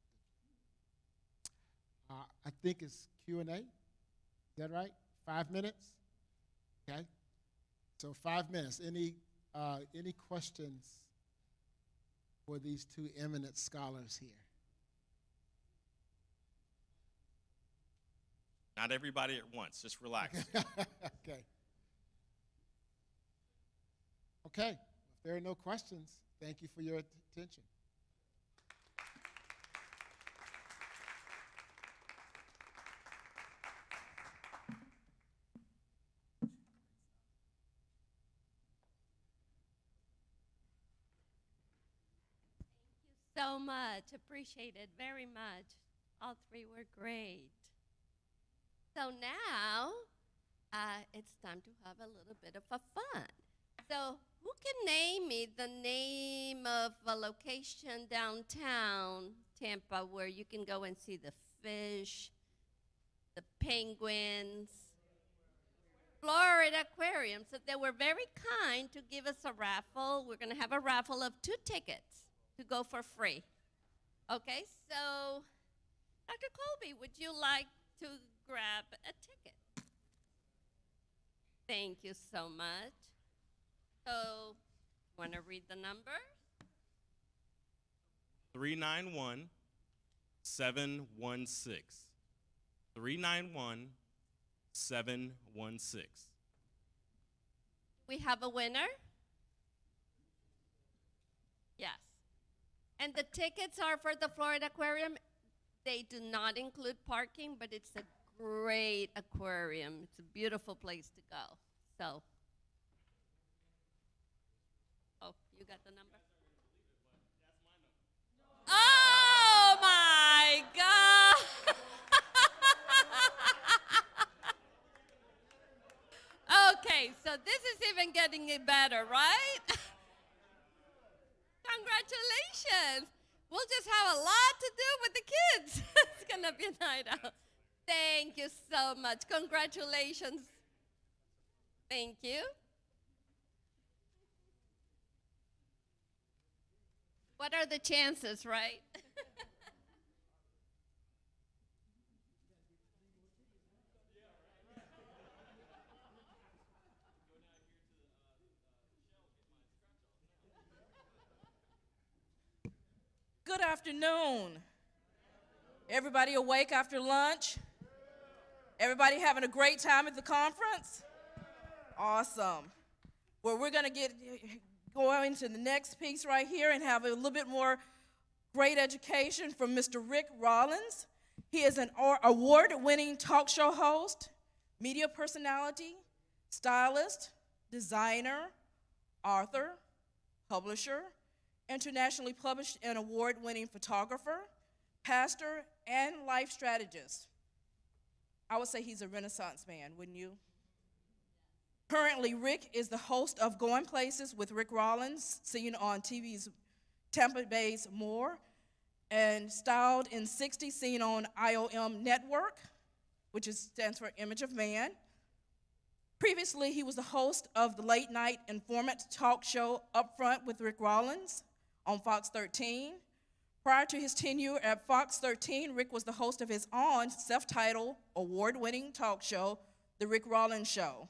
I think it's Q&A. Is that right? 5 minutes? Okay. So 5 minutes. Any questions for these two eminent scholars here? Not everybody at once. Just relax. Okay. Okay. If there are no questions, thank you for your attention. So much. Appreciate it very much. All three were great. So now it's time to have a little bit of a fun. So who can name me the name of a location downtown Tampa where you can go and see the fish, the penguins? Florida Aquarium. So they were very kind to give us a raffle. We're going to have a raffle of 2 tickets to go for free. Okay, so Dr. Colby, would you like to grab a ticket? Thank you so much. So, want to read the number? 391-716. 391-716. We have a winner? Yes. And the tickets are for the Florida Aquarium. They do not include parking, but it's a great aquarium. It's a beautiful place to go. So, oh, you got the number? Oh my God! Okay, so this is even getting it better, right? Congratulations. We'll just have a lot to do with the kids. It's going to be a night out. Thank you so much. Congratulations. Thank you. What are the chances, right? Good afternoon. Everybody awake after lunch? Everybody having a great time at the conference? Awesome. Well, we're going to go into the next piece right here and have a little bit more great education from Mr. Rick Rollins. He is an award-winning talk show host, media personality, stylist, designer, author, publisher, internationally published and award-winning photographer, pastor, and life strategist. I would say he's a Renaissance man, wouldn't you? Currently, Rick is the host of Going Places with Rick Rollins, seen on TV's Tampa Bay's More, and Styled in 60, seen on IOM Network, which stands for Image of Man. Previously, he was the host of the late-night informant talk show Upfront with Rick Rollins on Fox 13. Prior to his tenure at Fox 13, Rick was the host of his own self-titled, award-winning talk show, The Rick Rollins Show.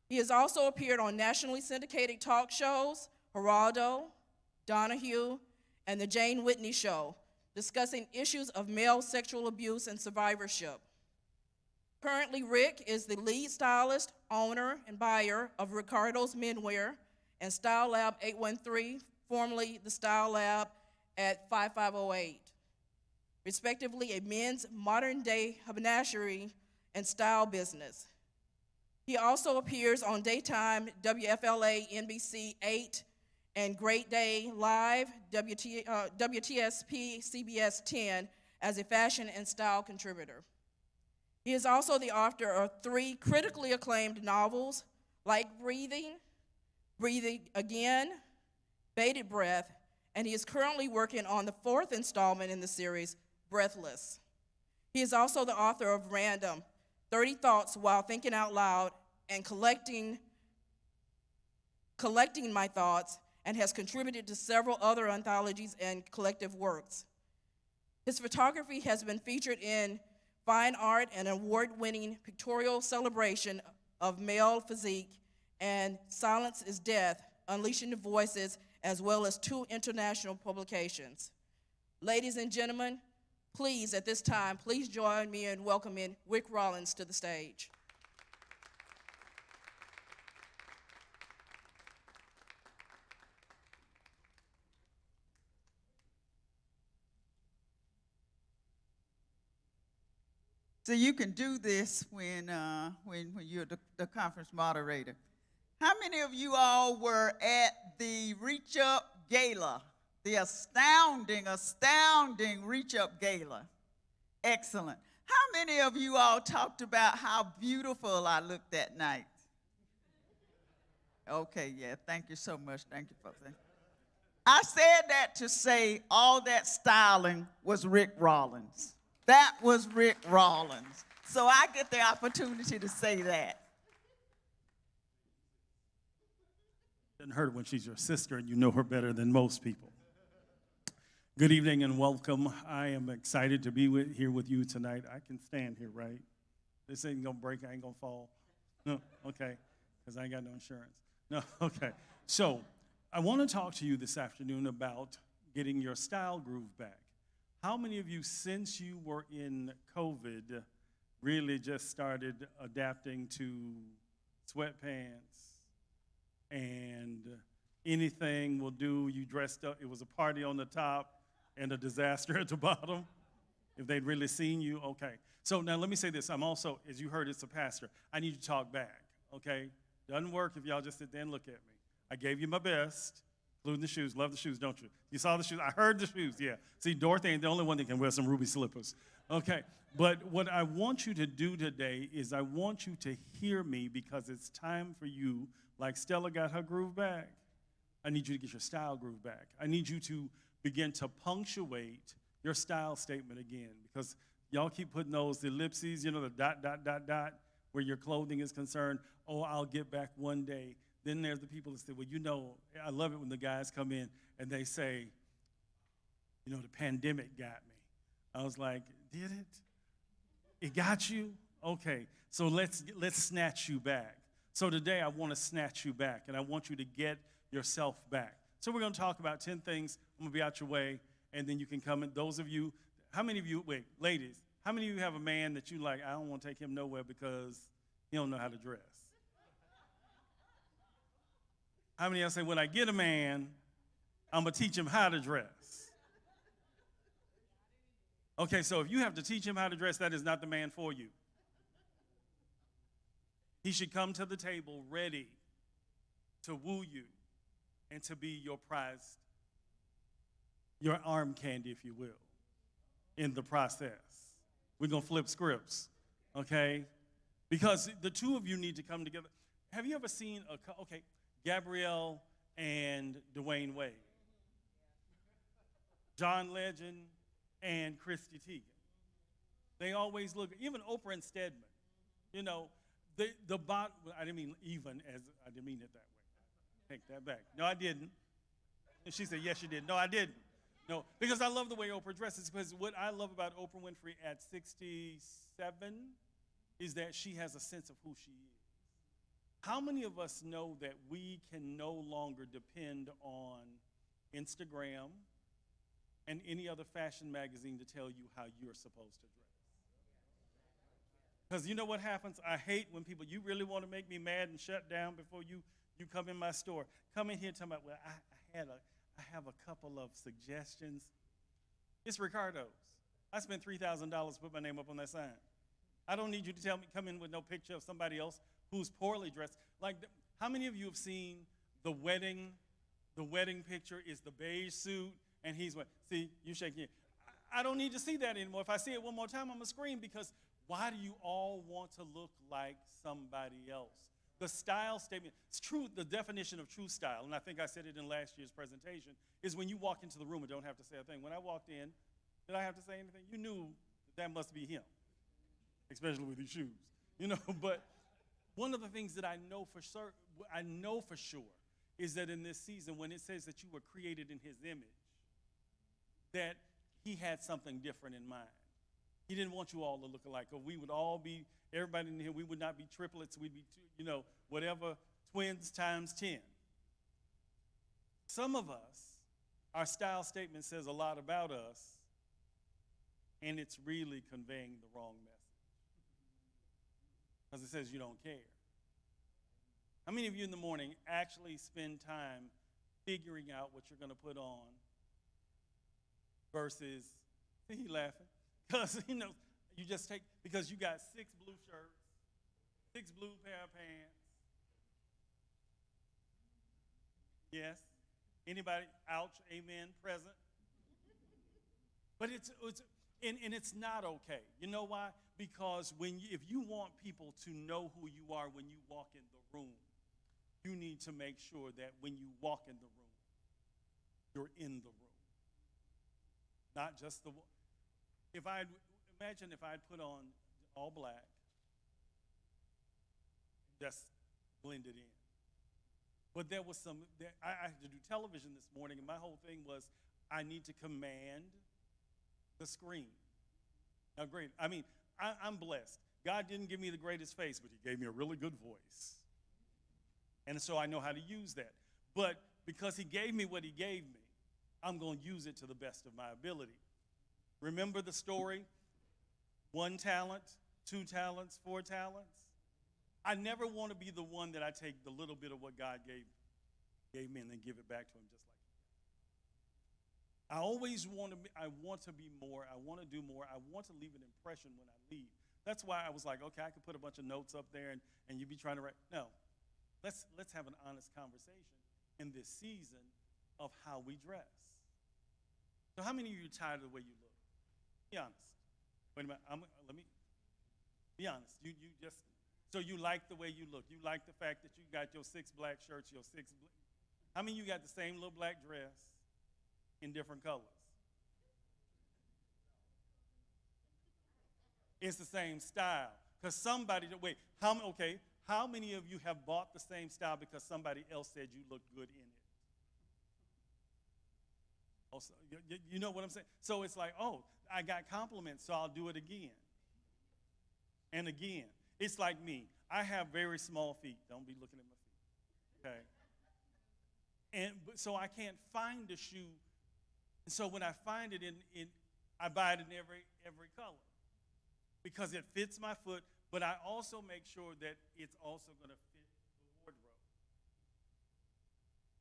He has also appeared on nationally syndicated talk shows, Geraldo, Donahue, and The Jane Whitney Show, discussing issues of male sexual abuse and survivorship. Currently, Rick is the lead stylist, owner, and buyer of Ricardo's Menwear and Style Lab 813, formerly the Style Lab at 5508, respectively a men's modern-day haberdashery and style business. He also appears on daytime WFLA NBC 8 and Great Day Live WTSP CBS 10 as a fashion and style contributor. He is also the author of 3 critically acclaimed novels, Like Breathing, Breathing Again, Bated Breath, and he is currently working on the 4th installment in the series, Breathless. He is also the author of Random, 30 Thoughts While Thinking Out Loud, and Collecting My Thoughts, and has contributed to several other anthologies and collective works. His photography has been featured in Fine Art, an award-winning pictorial celebration of male physique, and Silence is Death, Unleashing the Voices, as well as 2 international publications. Ladies and gentlemen, please, at this time, please join me in welcoming Rick Rollins to the stage. So you can do this when you're the conference moderator. How many of you all were at the Reach Up Gala, the astounding Reach Up Gala? Excellent. How many of you all talked about how beautiful I looked that night? Okay, yeah, thank you so much. Thank you, folks. I said that to say all that styling was Rick Rollins. That was Rick Rollins. So I get the opportunity to say that. Didn't hurt when she's your sister and you know her better than most people. Good evening and welcome. I am excited to be here with you tonight. I can stand here, right? This ain't gonna break, I ain't gonna fall. No, okay, because I ain't got no insurance. No, okay. So I want to talk to you this afternoon about getting your style groove back. How many of you, since you were in COVID, really just started adapting to sweatpants and anything will do? You dressed up, it was a party on the top and a disaster at the bottom? If they'd really seen you, okay. So now let me say this. I'm also, as you heard, it's a pastor. I need you to talk back, okay? Doesn't work if y'all just sit there and look at me. I gave you my best. Including the shoes. Love the shoes, don't you? You saw the shoes? I heard the shoes, yeah. See, Dorothy ain't the only one that can wear some ruby slippers. Okay, but what I want you to do today is I want you to hear me because it's time for you, like Stella got her groove back, I need you to get your style groove back. I need you to begin to punctuate your style statement again because y'all keep putting those ellipses, you know, the dot, dot, dot, dot, where your clothing is concerned. Oh, I'll get back one day. Then there's the people that say, well, you know, I love it when the guys come in and they say, you know, the pandemic got me. I was like, did it? It got you? Okay, so let's snatch you back. So today I want to snatch you back, and I want you to get yourself back. So we're going to talk about 10 things. I'm going to be out your way, and then you can come in. Those of you, how many of you, wait, ladies, how many of you have a man that you like, I don't want to take him nowhere because he don't know how to dress? How many of y'all say, when I get a man, I'm going to teach him how to dress? Okay, so if you have to teach him how to dress, that is not the man for you. He should come to the table ready to woo you and to be your prized, your arm candy, if you will, in the process. We're going to flip scripts, okay? Because the two of you need to come together. Have you ever seen Gabrielle and Dwayne Wade? John Legend and Christy Teigen. They always look, even Oprah and Stedman, you know, I didn't mean even, I didn't mean it that way. Take that back. No, I didn't. And she said, yes, you did. No, I didn't. No, because I love the way Oprah dresses, because what I love about Oprah Winfrey at 67 is that she has a sense of who she is. How many of us know that we can no longer depend on Instagram and any other fashion magazine to tell you how you're supposed to dress? Because you know what happens? I hate when people, you really want to make me mad and shut down before you come in my store. Come in here talking about, well, I have a couple of suggestions. It's Ricardo's. I spent $3,000 to put my name up on that sign. I don't need you to tell me, come in with no picture of somebody else who's poorly dressed. Like, how many of you have seen the wedding picture is the beige suit, and he's what? See, you shaking it. I don't need to see that anymore. If I see it one more time, I'm going to scream, because why do you all want to look like somebody else? The style statement, it's true, the definition of true style, and I think I said it in last year's presentation, is when you walk into the room and don't have to say a thing. When I walked in, did I have to say anything? You knew that must be him, especially with his shoes, you know. But one of the things that I know for sure is that in this season, when it says that you were created in his image, that he had something different in mind. He didn't want you all to look alike, or we would all be, everybody in here, we would not be triplets, we'd be, whatever, twins times 10. Some of us, our style statement says a lot about us, and it's really conveying the wrong message. Because it says you don't care. How many of you in the morning actually spend time figuring out what you're going to put on versus, see, he laughing? Because, you just take, because you got 6 blue shirts, 6 blue pair of pants. Yes? Anybody? Ouch, amen, present? But it's not okay. You know why? Because if you want people to know who you are when you walk in the room, you need to make sure that when you walk in the room, you're in the room. Not just the, imagine if I'd put on all black, just blended in. But there was I had to do television this morning, and my whole thing was I need to command the screen. Now, great. I mean, I'm blessed. God didn't give me the greatest face, but he gave me a really good voice. And so I know how to use that. But because he gave me what he gave me, I'm going to use it to the best of my ability. Remember the story? 1 talent, 2 talents, 4 talents? I never want to be the one that I take the little bit of what God gave me and then give it back to him just like that. I always want to be more. I want to do more. I want to leave an impression when I leave. That's why I was like, okay, I could put a bunch of notes up there and you'd be trying to write. No, let's have an honest conversation in this season of how we dress. So how many of you are tired of the way you look? Be honest. Wait a minute. Let me be honest. You just, so you like the way you look. You like the fact that you got your 6 black shirts, your 6. How many of you got the same little black dress in different colors? It's the same style. Because how many of you have bought the same style because somebody else said you look good in it? Also, you know what I'm saying? So it's like, oh, I got compliments, so I'll do it again. And again. It's like me. I have very small feet. Don't be looking at my feet. Okay? So I can't find a shoe And so when I find it I buy it in every color because it fits my foot, but I also make sure that it's also going to fit the wardrobe.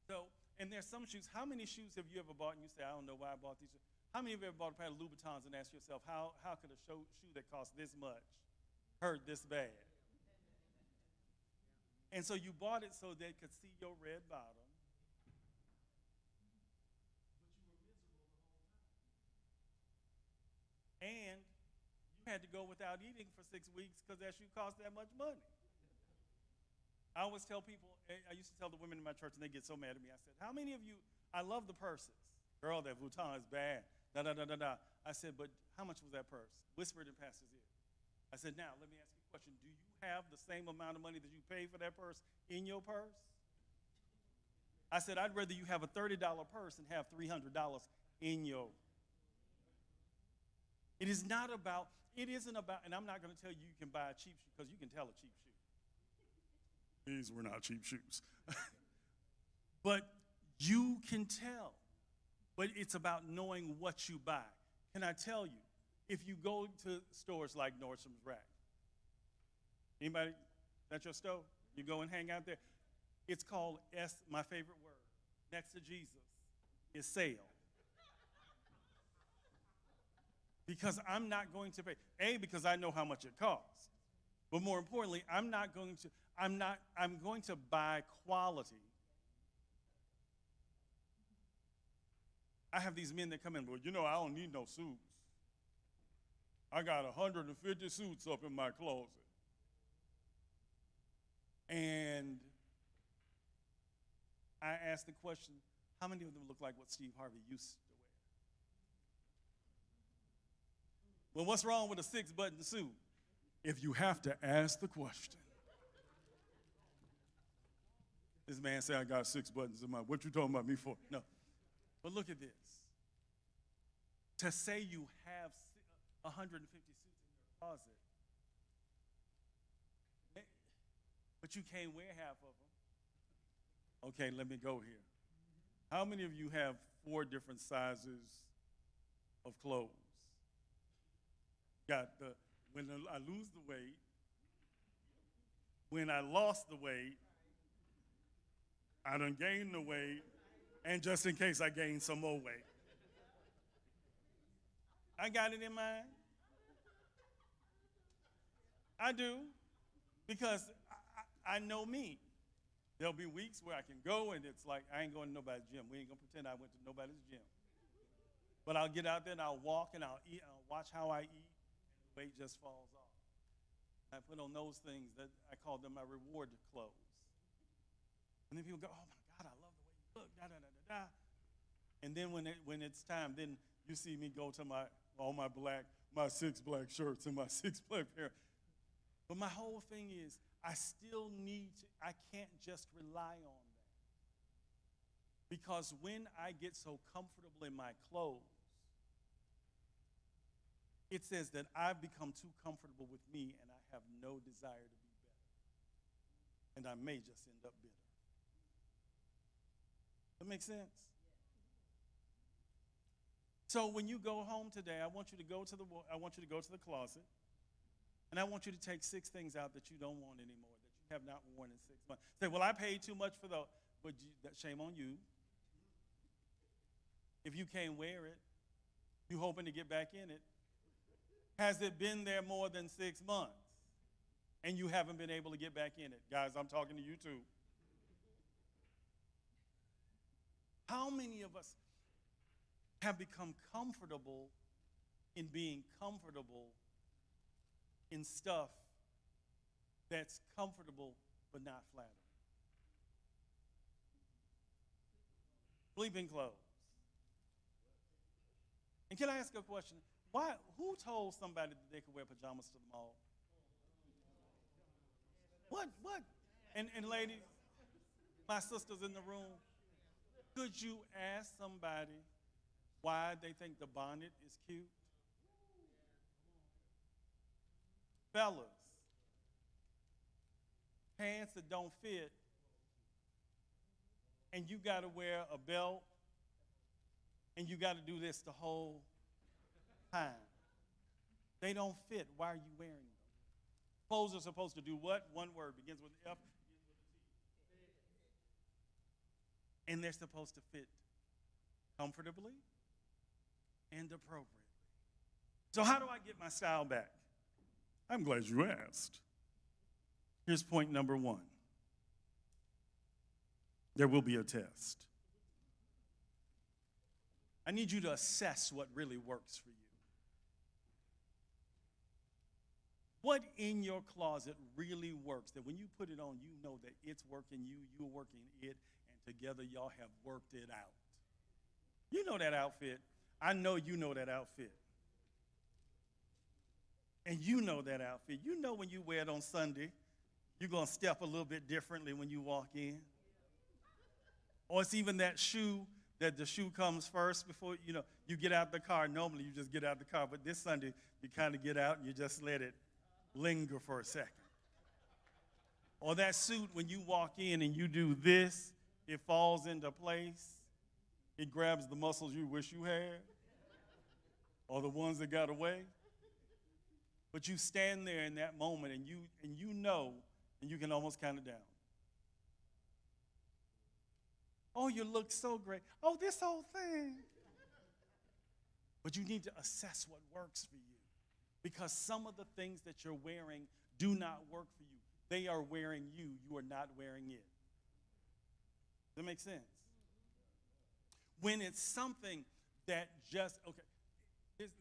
So, and there's some shoes. How many shoes have you ever bought and you say, I don't know why I bought these shoes? How many of you ever bought a pair of Louboutins and asked yourself, how could a shoe that costs this much hurt this bad? And so you bought it so they could see your red bottom. And you had to go without eating for 6 weeks because that shoe cost that much money. I always tell people, I used to tell the women in my church, and they get so mad at me. I said, how many of you, I love the purses. Girl, that Vuitton is bad. Da, da, da, da, da. I said, but how much was that purse? Whispered in Pastor's ear. I said, now, let me ask you a question. Do you have the same amount of money that you paid for that purse in your purse? I said, I'd rather you have a $30 purse and have $300 in your. It isn't about, and I'm not going to tell you can buy a cheap shoe because you can tell a cheap shoe. These were not cheap shoes. But you can tell. But it's about knowing what you buy. Can I tell you, if you go to stores like Nordstrom's Rack, anybody, that's your store? You go and hang out there. It's called my favorite word, next to Jesus, is sale. Because I'm not going to pay, because I know how much it costs. But more importantly, I'm going to buy quality. I have these men that come in, well, I don't need no suits. I got 150 suits up in my closet. And I asked the question, how many of them look like what Steve Harvey used to wear? Well, what's wrong with a 6-button suit? If you have to ask the question. This man said, I got 6 buttons in my, what you talking about me for? No. But look at this. To say you have 150 suits in your closet, but you can't wear half of them. Okay, let me go here. How many of you have 4 different sizes of clothes? Got when I lose the weight, when I lost the weight, I done gained the weight, and just in case I gain some more weight. I got it in mind. I do, because I know me. There'll be weeks where I can go and it's like, I ain't going to nobody's gym. We ain't going to pretend I went to nobody's gym. But I'll get out there and I'll walk and I'll eat, I'll watch how I eat, and the weight just falls off. I put on those things that I call them my reward clothes. And then people go, oh my God, I love the way you look, da da da da da. And then when it's time, then you see me go to my 6 black shirts and my 6 black pair. But my whole thing is, I still I can't just rely on that. Because when I get so comfortable in my clothes, it says that I've become too comfortable with me and I have no desire to be better. And I may just end up bitter. That makes sense? So when you go home today, I want you to go to the closet, and I want you to take 6 things out that you don't want anymore, that you have not worn in 6 months. Say, well, I paid too much for those. But shame on you. If you can't wear it, you hoping to get back in it. Has it been there more than 6 months, and you haven't been able to get back in it? Guys, I'm talking to you too. How many of us have become comfortable in being comfortable in stuff that's comfortable but not flattering? Sleeping clothes. And can I ask a question? Who told somebody that they could wear pajamas to the mall? What? And ladies, my sisters in the room, could you ask somebody why they think the bonnet is cute? Fellas, pants that don't fit, and you got to wear a belt, and you got to do this the whole time. They don't fit. Why are you wearing them? Clothes are supposed to do what? One word, begins with F, begins with a T. And they're supposed to fit comfortably and appropriately. So how do I get my style back? I'm glad you asked. Here's point number one. There will be a test. I need you to assess what really works for you. What in your closet really works, that when you put it on, you know that it's working you, you're working it, and together y'all have worked it out. You know that outfit. I know you know that outfit. And you know that outfit. You know when you wear it on Sunday, you're going to step a little bit differently when you walk in. Or it's even that shoe, that the shoe comes first before, you get out the car. Normally you just get out the car, but this Sunday you kind of get out and you just let it linger for a second. Or that suit, when you walk in and you do this, it falls into place. It grabs the muscles you wish you had, or the ones that got away. But you stand there in that moment and you know, and you can almost count it down. Oh, you look so great. Oh, this whole thing. But you need to assess what works for you, because some of the things that you're wearing do not work for you. They are wearing you. You are not wearing it. Does that make sense? When it's something that just, okay,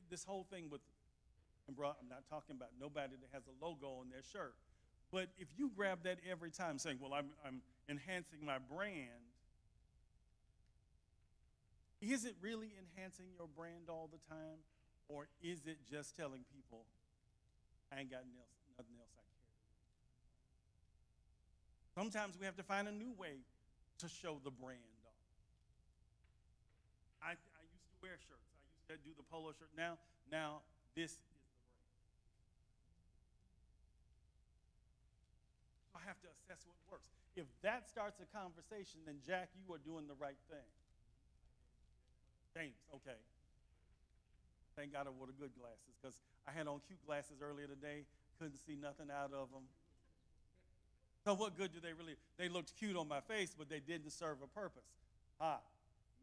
this whole thing with, and bro, I'm not talking about nobody that has a logo on their shirt. But if you grab that every time saying, well, I'm enhancing my brand, is it really enhancing your brand all the time? Or is it just telling people, I ain't got nothing else I care? Sometimes we have to find a new way to show the brand off. I used to wear shirts. I used to do the polo shirt. Now this is the brand. I have to assess what works. If that starts a conversation, then Jack, you are doing the right thing. James, okay. Thank God I wore the good glasses, because I had on cute glasses earlier today, couldn't see nothing out of them. So what good do they really? They looked cute on my face, but they didn't serve a purpose.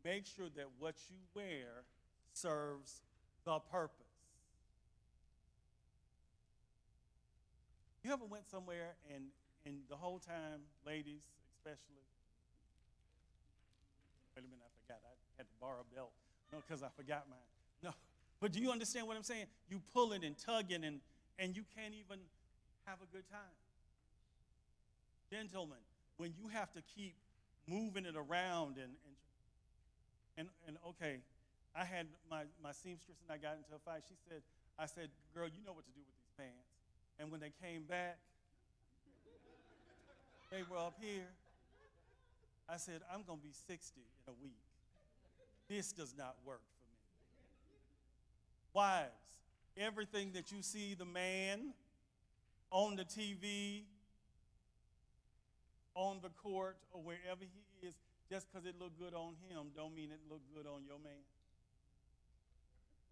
Make sure that what you wear serves the purpose. You ever went somewhere and the whole time, ladies especially, wait a minute, I forgot. I had to borrow a belt. No, because I forgot mine. No. But do you understand what I'm saying? You pulling and tugging and you can't even have a good time. Gentlemen, when you have to keep moving it around and okay, I had my seamstress and I got into a fight. I said, girl, you know what to do with these pants. And when they came back, they were up here. I said, I'm going to be 60 in a week. This does not work for me. Wives, everything that you see the man on the TV, on the court, or wherever he is, just because it looked good on him don't mean it looked good on your man.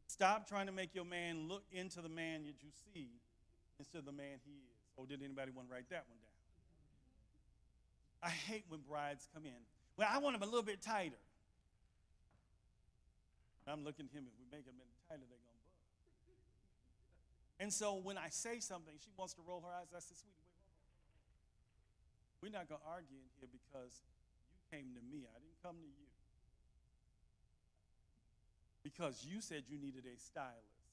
Stop trying to make your man look into the man that you see instead of the man he is. Or did anybody want to write that one down? I hate when brides come in. Well, I want him a little bit tighter. I'm looking at him. If we make him any tighter, they're going to bug. And so when I say something, she wants to roll her eyes. I said, sweetie, wait, hold on. We're not going to argue in here because you came to me. I didn't come to you. Because you said you needed a stylist.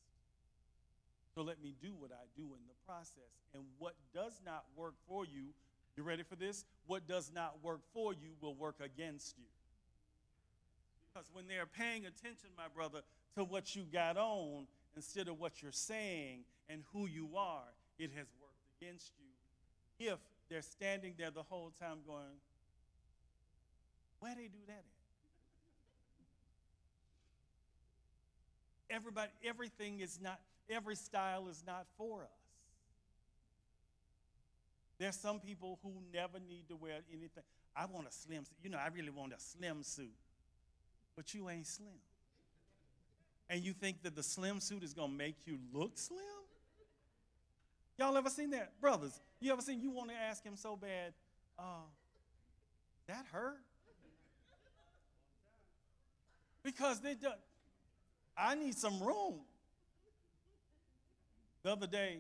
So let me do what I do in the process. And what does not work for you, you ready for this? What does not work for you will work against you. Because when they're paying attention, my brother, to what you got on instead of what you're saying and who you are, it has worked against you. If they're standing there the whole time going, where they do that at? Every style is not for us. There's some people who never need to wear anything. I want a slim suit. I really want a slim suit. But you ain't slim. and you think that the slim suit is going to make you look slim? Y'all ever seen that? Brothers, you ever seen, you want to ask him so bad, that her? Because they do, I need some room. The other day,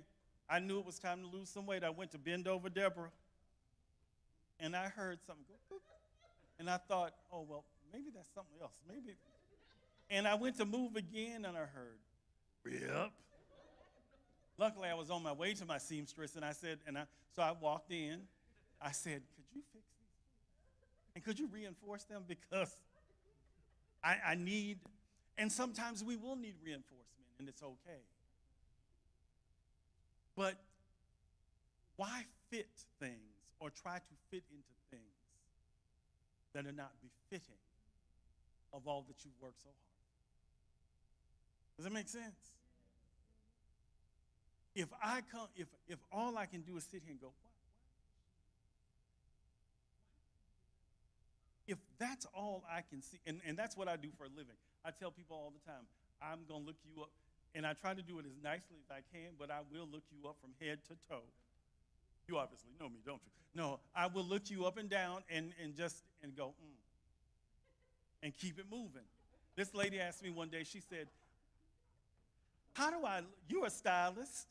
I knew it was time to lose some weight. I went to bend over Deborah, and I heard something go, boop. And I thought, oh, well, maybe that's something else. Maybe. And I went to move again, and I heard, yep. Luckily, I was on my way to my seamstress, and I said, so I walked in. I said, could you fix these? And could you reinforce them? Because I need, and sometimes we will need reinforcement, and it's okay. But why fit things or try to fit into things that are not befitting of all that you've worked so hard? Does that make sense? If all I can do is sit here and go, what? If that's all I can see, and that's what I do for a living. I tell people all the time, I'm going to look you up, and I try to do it as nicely as I can, but I will look you up from head to toe. You obviously know me, don't you? No, I will look you up and down and go, and keep it moving. This lady asked me one day, she said, you're a stylist.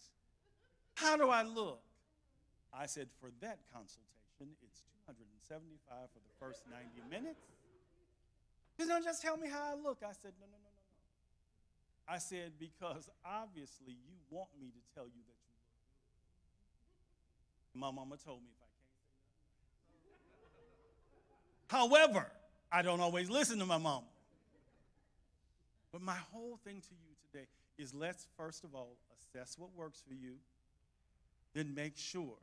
How do I look? I said, for that consultation, it's $275 for the first 90 minutes. You don't just tell me how I look. I said, no. I said, because obviously you want me to tell you that you look good. My mama told me if I can't say nothing. However, I don't always listen to my mama. But my whole thing to you today is let's first of all assess what works for you, then make sure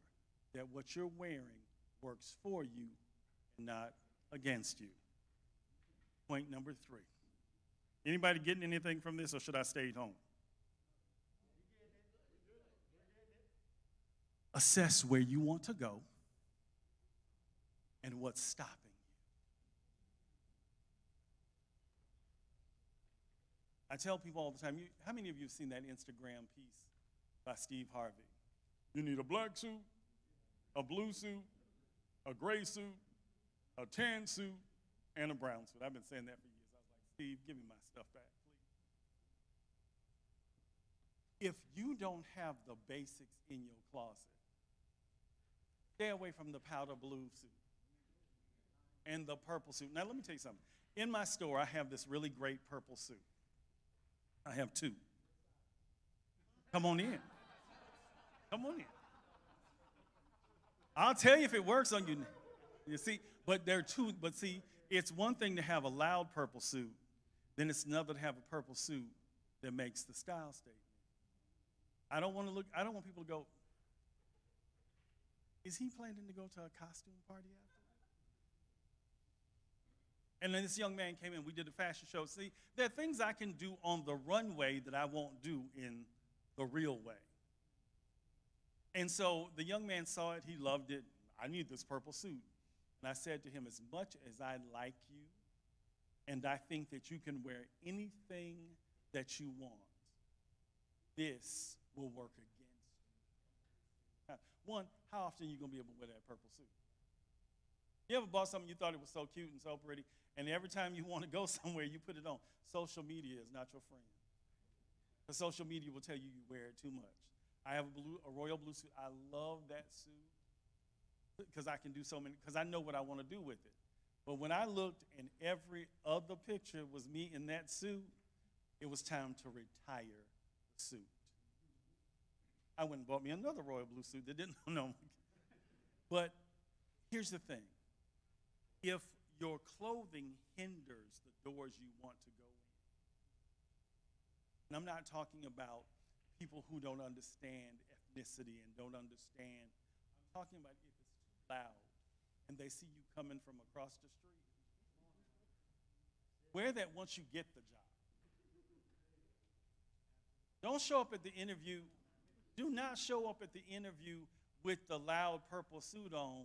that what you're wearing works for you and not against you. Point number 3. Anybody getting anything from this, or should I stay at home? Assess where you want to go and what's stopping you. I tell people all the time, how many of you have seen that Instagram piece by Steve Harvey? You need a black suit, a blue suit, a gray suit, a tan suit, and a brown suit. I've been saying that for years. I was like, Steve, give me my stuff back, please. If you don't have the basics in your closet, stay away from the powder blue suit and the purple suit. Now, let me tell you something. In my store, I have this really great purple suit. I have 2. Come on in. Come on in. I'll tell you if it works on you. You see, but there are 2. But see, it's one thing to have a loud purple suit, then it's another to have a purple suit that makes the style statement. I don't want people to go, is he planning to go to a costume party after? And then this young man came in, we did a fashion show. See, there are things I can do on the runway that I won't do in the real way. And so the young man saw it, he loved it. I need this purple suit. And I said to him, as much as I like you, and I think that you can wear anything that you want, this will work against you. Now, one, how often are you going to be able to wear that purple suit? You ever bought something you thought it was so cute and so pretty, and every time you want to go somewhere, you put it on? Social media is not your friend. Because social media will tell you you wear it too much. I have a royal blue suit. I love that suit because I can do so many, because I know what I want to do with it. But when I looked and every other picture was me in that suit, it was time to retire the suit. I went and bought me another royal blue suit that didn't know. But here's the thing. If your clothing hinders the doors you want to go in, and I'm not talking about people who don't understand ethnicity and don't understand, I'm talking about if it's too loud and they see you coming from across the street. Wear that once you get the job. Don't show up at the interview. Do not show up at the interview with the loud purple suit on,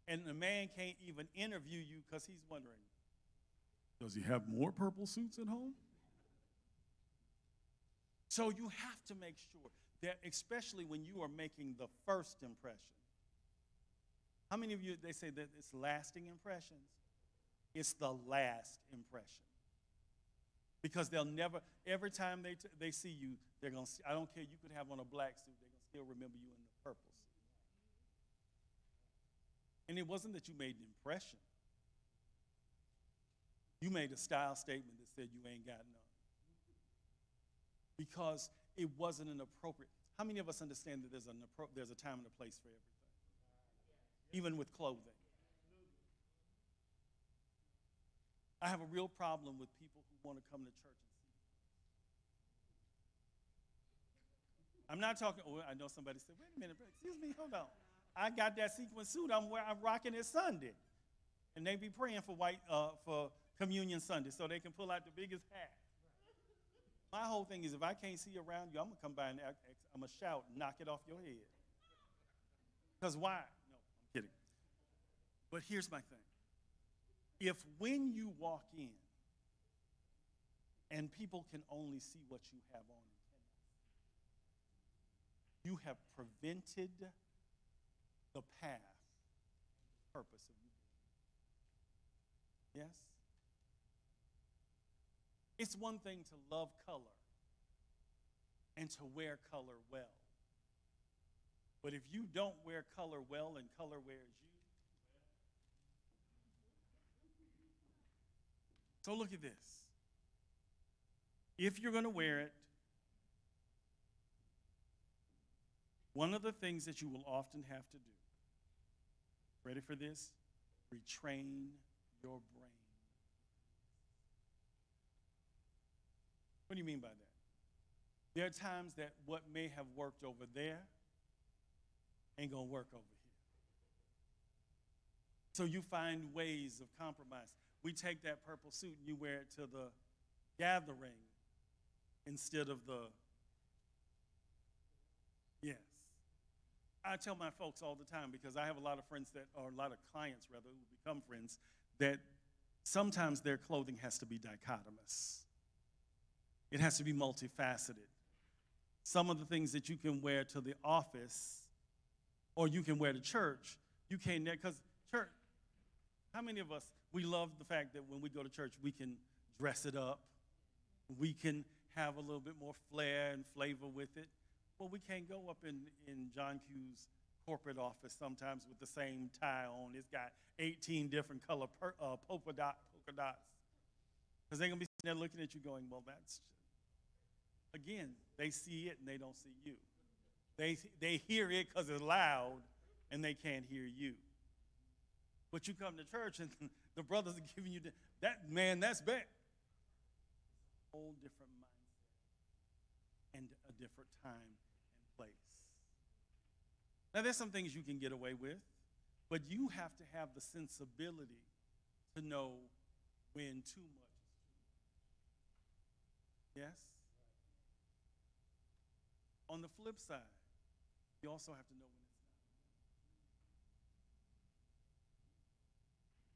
and the man can't even interview you because he's wondering, does he have more purple suits at home? So you have to make sure that, especially when you are making the first impression. How many of you, they say that it's lasting impressions? It's the last impression. Because they'll never, every time they see you, they're going to see, I don't care, you could have on a black suit, they're going to still remember you in the purple suit. And it wasn't that you made an impression. You made a style statement that said you ain't got none. Because it wasn't an appropriate. How many of us understand that there's a time and a place for everything? Even with clothing. I have a real problem with people who want to come to church and see. I'm not talking, oh, I know somebody said, wait a minute, excuse me, hold on. I got that sequin suit I'm rocking it Sunday. And they be praying for Communion Sunday so they can pull out the biggest hat. My whole thing is if I can't see around you, I'm going to come by and I'm going to shout and knock it off your head. Because why? No, I'm kidding. But here's my thing. If when you walk in and people can only see what you have on and cannot see, you have prevented the path, the purpose of you being. Yes? It's one thing to love color and to wear color well. But if you don't wear color well and color wears you, so look at this. If you're going to wear it, one of the things that you will often have to do, ready for this? Retrain your brain. What do you mean by that? There are times that what may have worked over there ain't going to work over here. So you find ways of compromise. We take that purple suit and you wear it to the gathering instead of the, yes. I tell my folks all the time because I have a lot of friends or a lot of clients rather, who become friends, that sometimes their clothing has to be dichotomous. It has to be multifaceted. Some of the things that you can wear to the office or you can wear to church, you can't, because church, how many of us, we love the fact that when we go to church, we can dress it up. We can have a little bit more flair and flavor with it. Well, we can't go up in John Q's corporate office sometimes with the same tie on. It's got 18 different color polka dots. Because they're going to be sitting there looking at you going, well, that's, again, they see it and they don't see you. They hear it because it's loud and they can't hear you. But you come to church and the brothers are giving you that, man, that's bad. Whole different mindset and a different time and place. Now, there's some things you can get away with, but you have to have the sensibility to know when too much is too much. Yes? On the flip side, you also have to know when it's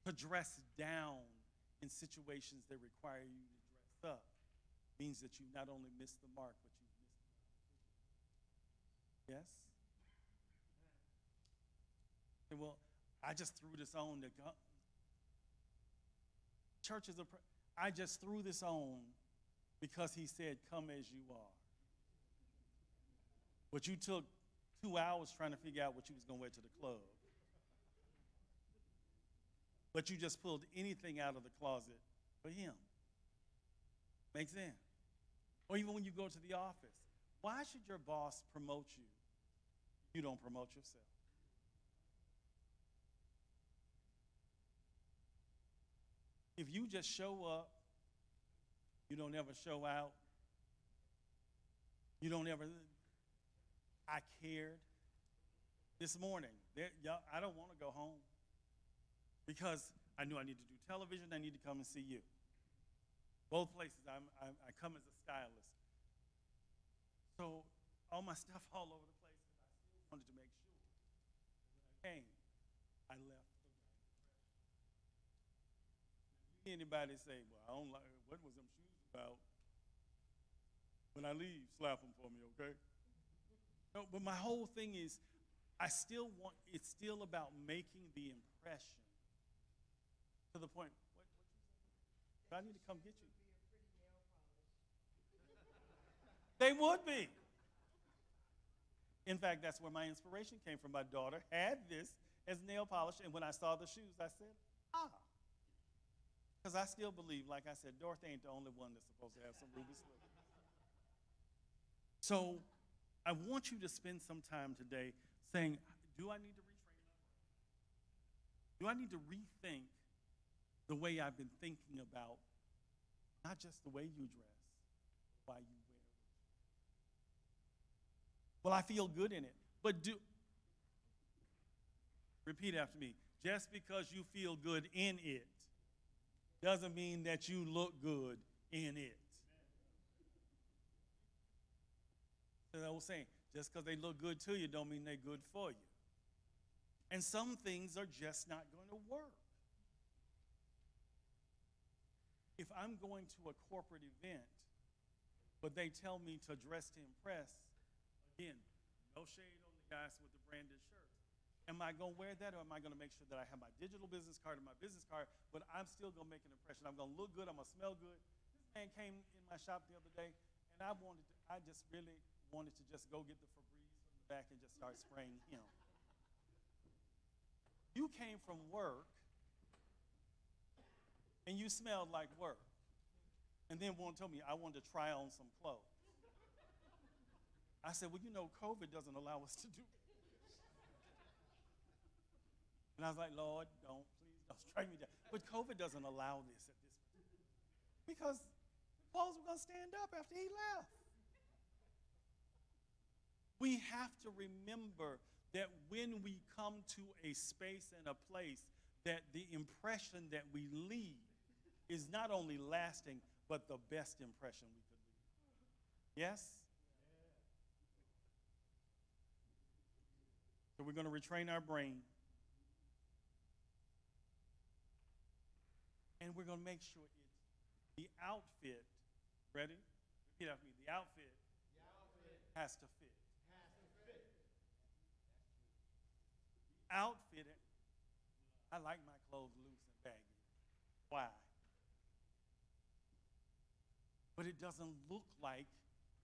not. To dress down in situations that require you to dress up means that you not only miss the mark, but you've missed the mark. Yes? And well, I just threw this on to go. Church is I just threw this on because he said, come as you are. But you took 2 hours trying to figure out what you was going to wear to the club. But you just pulled anything out of the closet for him. Make sense? Or even when you go to the office. Why should your boss promote you? You don't promote yourself. If you just show up, you don't ever show out, you don't ever, I cared. This morning, I don't want to go home because I knew I need to do television, I need to come and see you. Both places, I come as a stylist. So all my stuff all over the place, because I still wanted to make sure that when I came, I left the right impression. Anybody say, well, I don't like, what was them shoes about? When I leave, slap them for me, okay? No, but my whole thing is, it's still about making the impression to the point, what you say? Do I need to come get you? They would be. In fact, that's where my inspiration came from. My daughter had this as nail polish, and when I saw the shoes, I said, because I still believe, like I said, Dorothy ain't the only one that's supposed to have some ruby slippers. So I want you to spend some time today saying, do I need to retrain my brain? Do I need to rethink the way I've been thinking about not just the way you dress, why you wear it? Well, I feel good in it. But repeat after me. Just because you feel good in it doesn't mean that you look good in it. As I was saying, just because they look good to you don't mean they're good for you. And some things are just not going to work. If I'm going to a corporate event, but they tell me to dress to impress, again, no shade on the guys with the branded shirts. Am I going to wear that, or am I going to make sure that I have my digital business card and my business card, but I'm still going to make an impression? I'm going to look good. I'm going to smell good. This man came in my shop the other day, and I just really wanted to just go get the Febreze from the back and just start spraying him. You came from work, and you smelled like work, and then one told me I wanted to try on some clothes. I said, well, you know, COVID doesn't allow us to do that. And I was like, Lord, please don't strike me down. But COVID doesn't allow this at this point. Because the clothes were going to stand up after he left. We have to remember that when we come to a space and a place, that the impression that we leave is not only lasting, but the best impression we could leave. Yes? So we're going to retrain our brain. And we're going to make sure it's the outfit. Ready? Repeat after me. The outfit has to fit. Outfit it. I like my clothes loose and baggy. Why? But it doesn't look like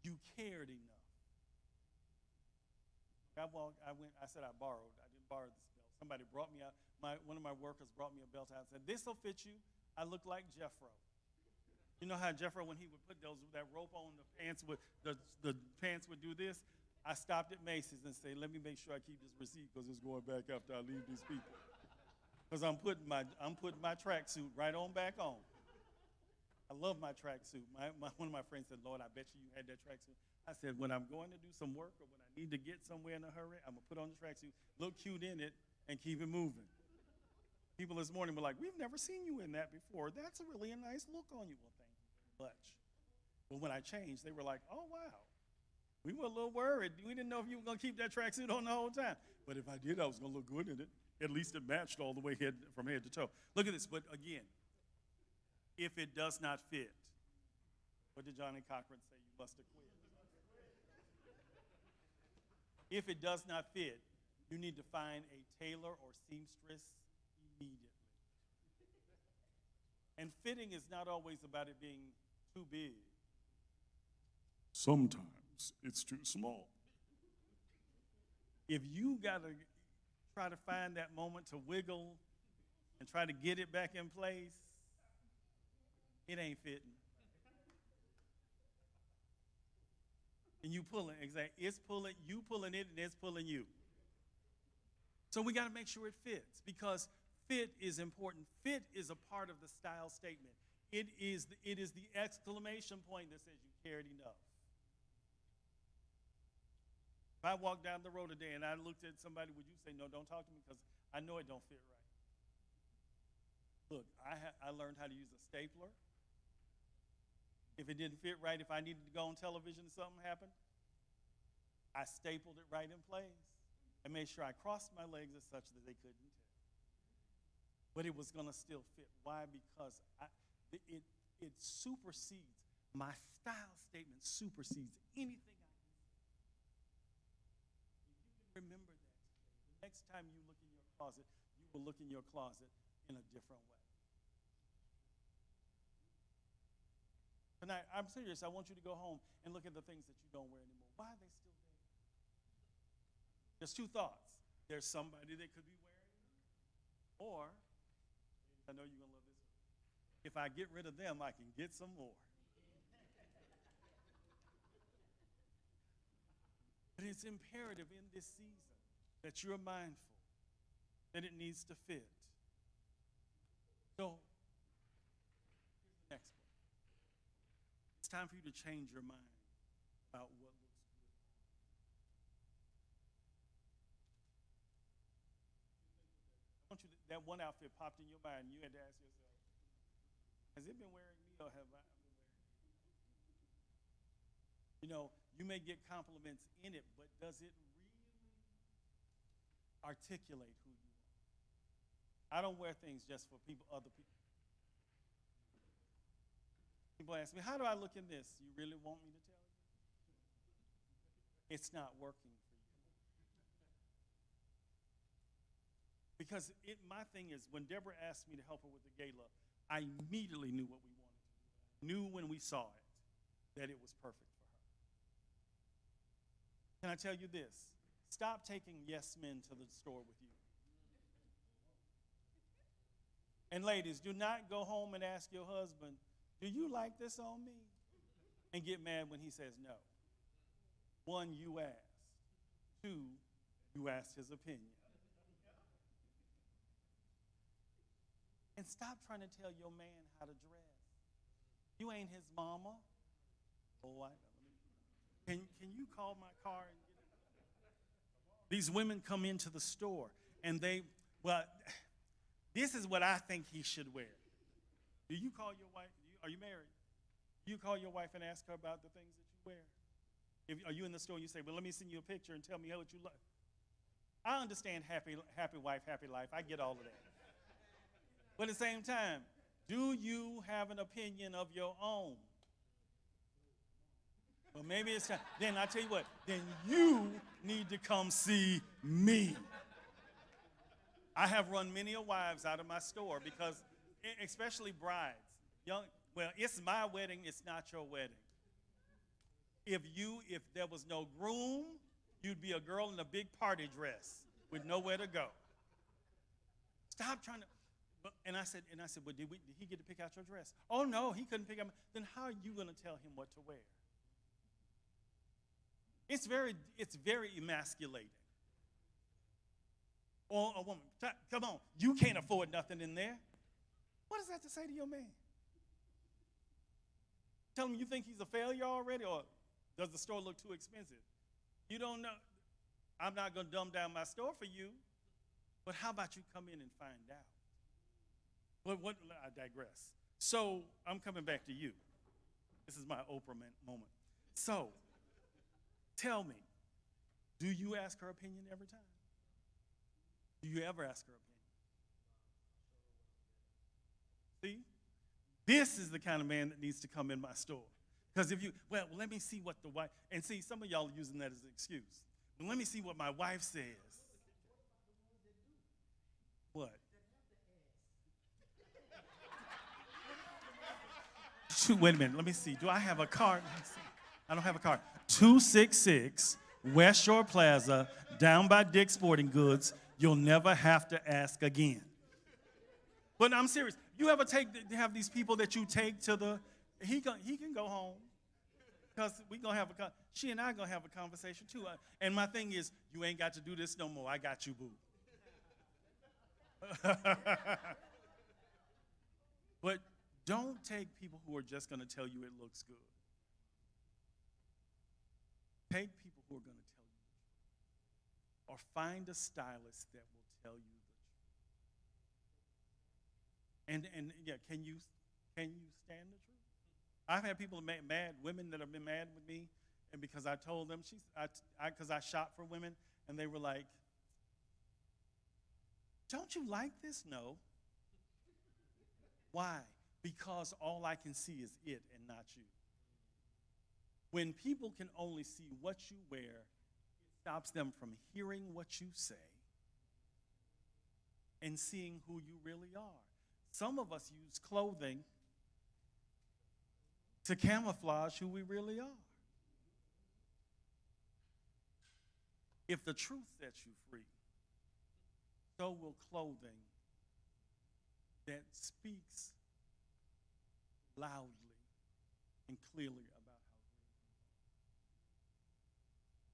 you cared enough. I said I borrowed. I didn't borrow this belt. Somebody brought me out. One of my workers brought me a belt out and said, this will fit you. I look like Jeffro. You know how Jeffro, when he would put that rope on the pants, the pants would do this? I stopped at Macy's and said, let me make sure I keep this receipt because it's going back after I leave these people. Because I'm putting my tracksuit right on back on. I love my tracksuit. One of my friends said, Lord, I bet you had that tracksuit. I said, when I'm going to do some work or when I need to get somewhere in a hurry, I'm going to put on the tracksuit, look cute in it, and keep it moving. People this morning were like, we've never seen you in that before. That's really a nice look on you. Well, thank you very much. But when I changed, they were like, oh, wow. We were a little worried. We didn't know if you were going to keep that tracksuit on the whole time. But if I did, I was going to look good in it. At least it matched all the way from head to toe. Look at this. But again, if it does not fit, what did Johnny Cochran say? You must have quit. If it does not fit, you need to find a tailor or seamstress immediately. And fitting is not always about it being too big. Sometimes it's too small. If you got to try to find that moment to wiggle and try to get it back in place, it ain't fitting. And you pulling, exactly. It's pulling, you pulling it, and it's pulling you. So we got to make sure it fits, because fit is important. Fit is a part of the style statement. It is the exclamation point that says you cared enough. If I walked down the road today and I looked at somebody, would you say, no, don't talk to me because I know it don't fit right? Look, I learned how to use a stapler. If it didn't fit right, if I needed to go on television and something happened, I stapled it right in place and made sure I crossed my legs as such that they couldn't tell. But it was going to still fit. Why? Because it supersedes. My style statement supersedes anything I can say. If you can remember that today, the next time you look in your closet, you will look in your closet in a different way. Tonight, I'm serious. I want you to go home and look at the things that you don't wear anymore. Why are they still there? There's two thoughts. There's somebody that could be wearing them, or, I know you're going to love this one. If I get rid of them, I can get some more. But it's imperative in this season that you're mindful that it needs to fit. So, here's the next one. It's time for you to change your mind about what looks good. I want you to, that one outfit popped in your mind, and you had to ask yourself, has it been wearing me or have I been wearing it? You know, you may get compliments in it, but does it really articulate who you are? I don't wear things just for people, other people. People ask me, how do I look in this? You really want me to tell you? It's not working for you. Because my thing is, when Deborah asked me to help her with the gala, I immediately knew what we wanted to do. I knew when we saw it that it was perfect for her. Can I tell you this? Stop taking yes men to the store with you. And ladies, do not go home and ask your husband, do you like this on me? And get mad when he says no. One, you asked. Two, you asked his opinion. And stop trying to tell your man how to dress. You ain't his mama. Oh, can you call my car and get it? These women come into the store and this is what I think he should wear. Do you call your wife? Are you married? Do you call your wife and ask her about the things that you wear? Are you in the store and you say, well, let me send you a picture and tell me what you like? I understand happy wife, happy life. I get all of that. But at the same time, do you have an opinion of your own? Well, maybe it's time. Then I tell you what, then you need to come see me. I have run many a wives out of my store because, especially brides, it's my wedding, it's not your wedding. If there was no groom, you'd be a girl in a big party dress with nowhere to go. Stop trying to. And I said, well, did he get to pick out your dress? Oh no, he couldn't pick out. Then how are you going to tell him what to wear? It's very emasculating. Or a woman, come on, you can't afford nothing in there. What does that have to say to your man? Tell him you think he's a failure already, or does the store look too expensive? You don't know. I'm not going to dumb down my store for you, but how about you come in and find out? I digress. So I'm coming back to you. This is my Oprah moment. So tell me, do you ask her opinion every time? Do you ever ask her opinion? See? This is the kind of man that needs to come in my store. Because let me see what the wife, and see, some of y'all are using that as an excuse. But let me see what my wife says. What? Wait a minute, let me see. Do I have a card? I don't have a card. 266 West Shore Plaza, down by Dick's Sporting Goods. You'll never have to ask again. But I'm serious. You ever have these people that you take to the, he can go home. Because she and I going to have a conversation too. And my thing is, you ain't got to do this no more. I got you, boo. But don't take people who are just going to tell you it looks good. Take people who are going to tell you the truth. Or find a stylist that will tell you the truth. And yeah, can you stand the truth? I've had people mad, women that have been mad with me, and because I told them, because I shop for women, and they were like, don't you like this? No. Why? Because all I can see is it and not you. When people can only see what you wear, it stops them from hearing what you say and seeing who you really are. Some of us use clothing to camouflage who we really are. If the truth sets you free, so will clothing that speaks loudly and clearly about how great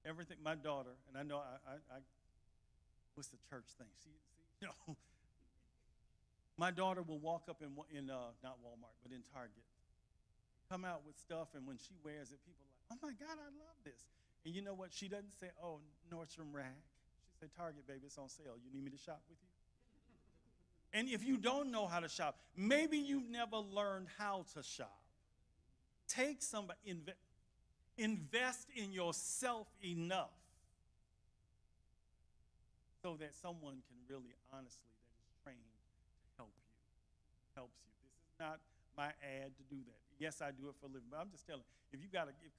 you are. Everything, my daughter, and I know what's the church thing? You know, my daughter will walk up in not Walmart, but in Target, come out with stuff, and when she wears it, people are like, oh my God, I love this. And you know what? She doesn't say, oh, Nordstrom Rack. She said, Target, baby, it's on sale. You need me to shop with you? And if you don't know how to shop, maybe you've never learned how to shop. Take somebody, invest in yourself enough so that someone can really honestly, that is trained to help you, helps you. This is not my ad to do that. Yes, I do it for a living, but I'm just telling you, if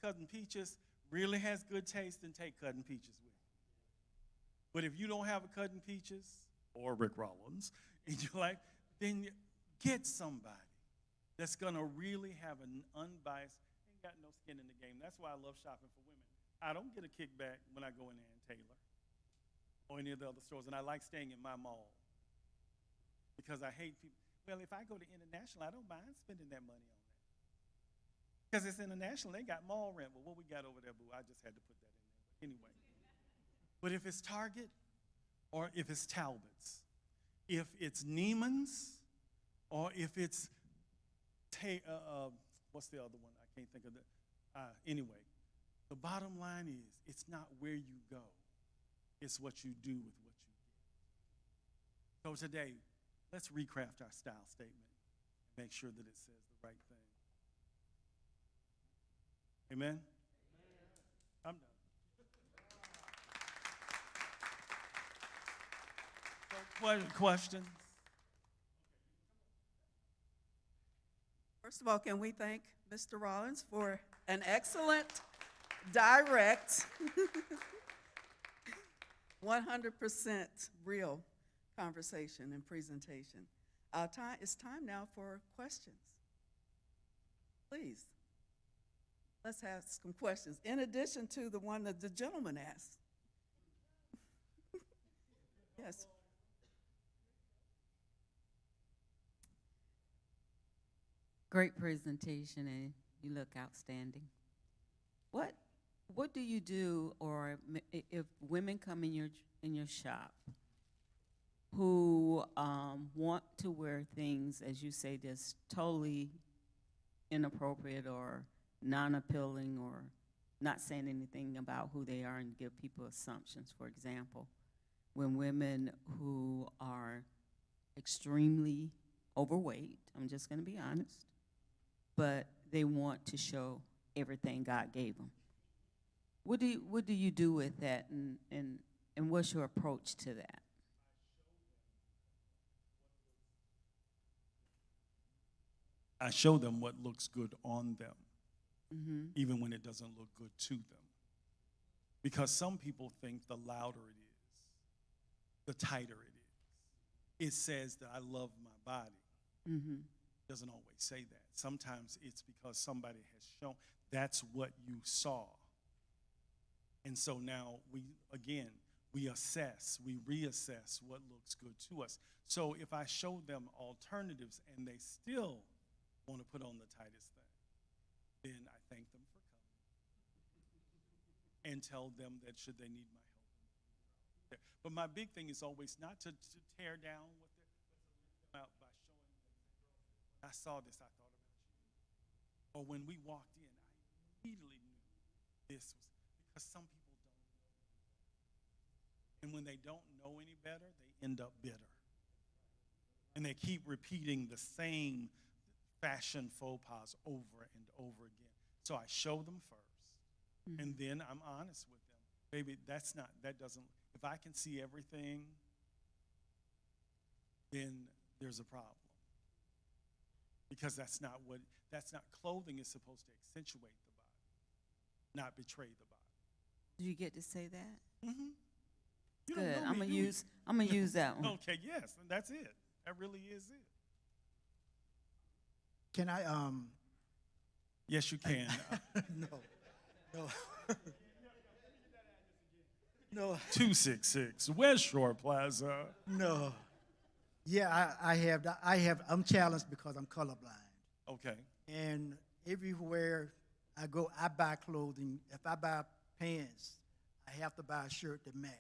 Cousin Peaches really has good taste, then take Cousin Peaches with you. But if you don't have a Cousin Peaches or Rick Rollins in your life, then get somebody that's gonna really have an unbiased, ain't got no skin in the game. That's why I love shopping for women. I don't get a kickback when I go in there and Taylor or any of the other stores, and I like staying in my mall because I hate people. Well, if I go to International, I don't mind spending that money on that. Because it's International, they got mall rent. Well, what we got over there, boo? I just had to put that in there. But anyway. But if it's Target or if it's Talbot's, if it's Neiman's or if it's, what's the other one? I can't think of that. Anyway, the bottom line is it's not where you go. It's what you do with what you get. So today, let's recraft our style statement and make sure that it says the right thing. Amen? I'm done. So, questions? First of all, can we thank Mr. Rollins for an excellent, direct, 100% real conversation and presentation. It's time now for questions. Please, let's have some questions, in addition to the one that the gentleman asked. Yes. Great presentation, and you look outstanding. What do you do, or if women come in your shop who want to wear things, as you say, that's totally inappropriate or non-appealing or not saying anything about who they are and give people assumptions? For example, when women who are extremely overweight, I'm just going to be honest, but they want to show everything God gave them. What do you do with that, and what's your approach to that? I show them what looks good on them, Mm-hmm. even when it doesn't look good to them. Because some people think the louder it is, the tighter it is. It says that I love my body. Mm-hmm. It doesn't always say that. Sometimes it's because somebody has shown that's what you saw. And so now we assess, we reassess what looks good to us. So if I show them alternatives and they still want to put on the tightest thing, then I thank them for coming and tell them that should they need my help. But my big thing is always not to tear down what they're, but to lift them out by showing them, when I saw this, I thought about you. Or when we walked in, I immediately knew this was, because some people don't know. And when they don't know any better, they end up bitter. And they keep repeating the same fashion faux pas over and over again. So I show them first, and then I'm honest with them. Baby, that doesn't, if I can see everything, then there's a problem. Because that's not clothing is supposed to accentuate the body. not betray the body. Do you get to say that? Mm-hmm. You don't Good. know I'm me, gonna do you? use. I'm gonna use that one. Okay, yes, and that's it. That really is it. Can I, Yes, you can. no, no. No, 266 West Shore Plaza. no. Yeah, I'm challenged because I'm colorblind. Okay. And everywhere I go, I buy clothing. If I buy pants, I have to buy a shirt to match,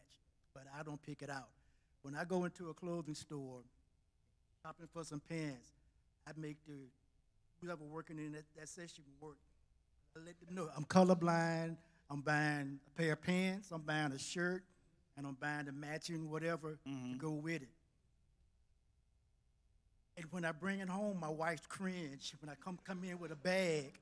but I don't pick it out. When I go into a clothing store, shopping for some pants, I make whoever working in that section work. I let them know I'm colorblind. I'm buying a pair of pants. I'm buying a shirt, and I'm buying the matching whatever to go with it. And when I bring it home, my wife's cringe when I come in with a bag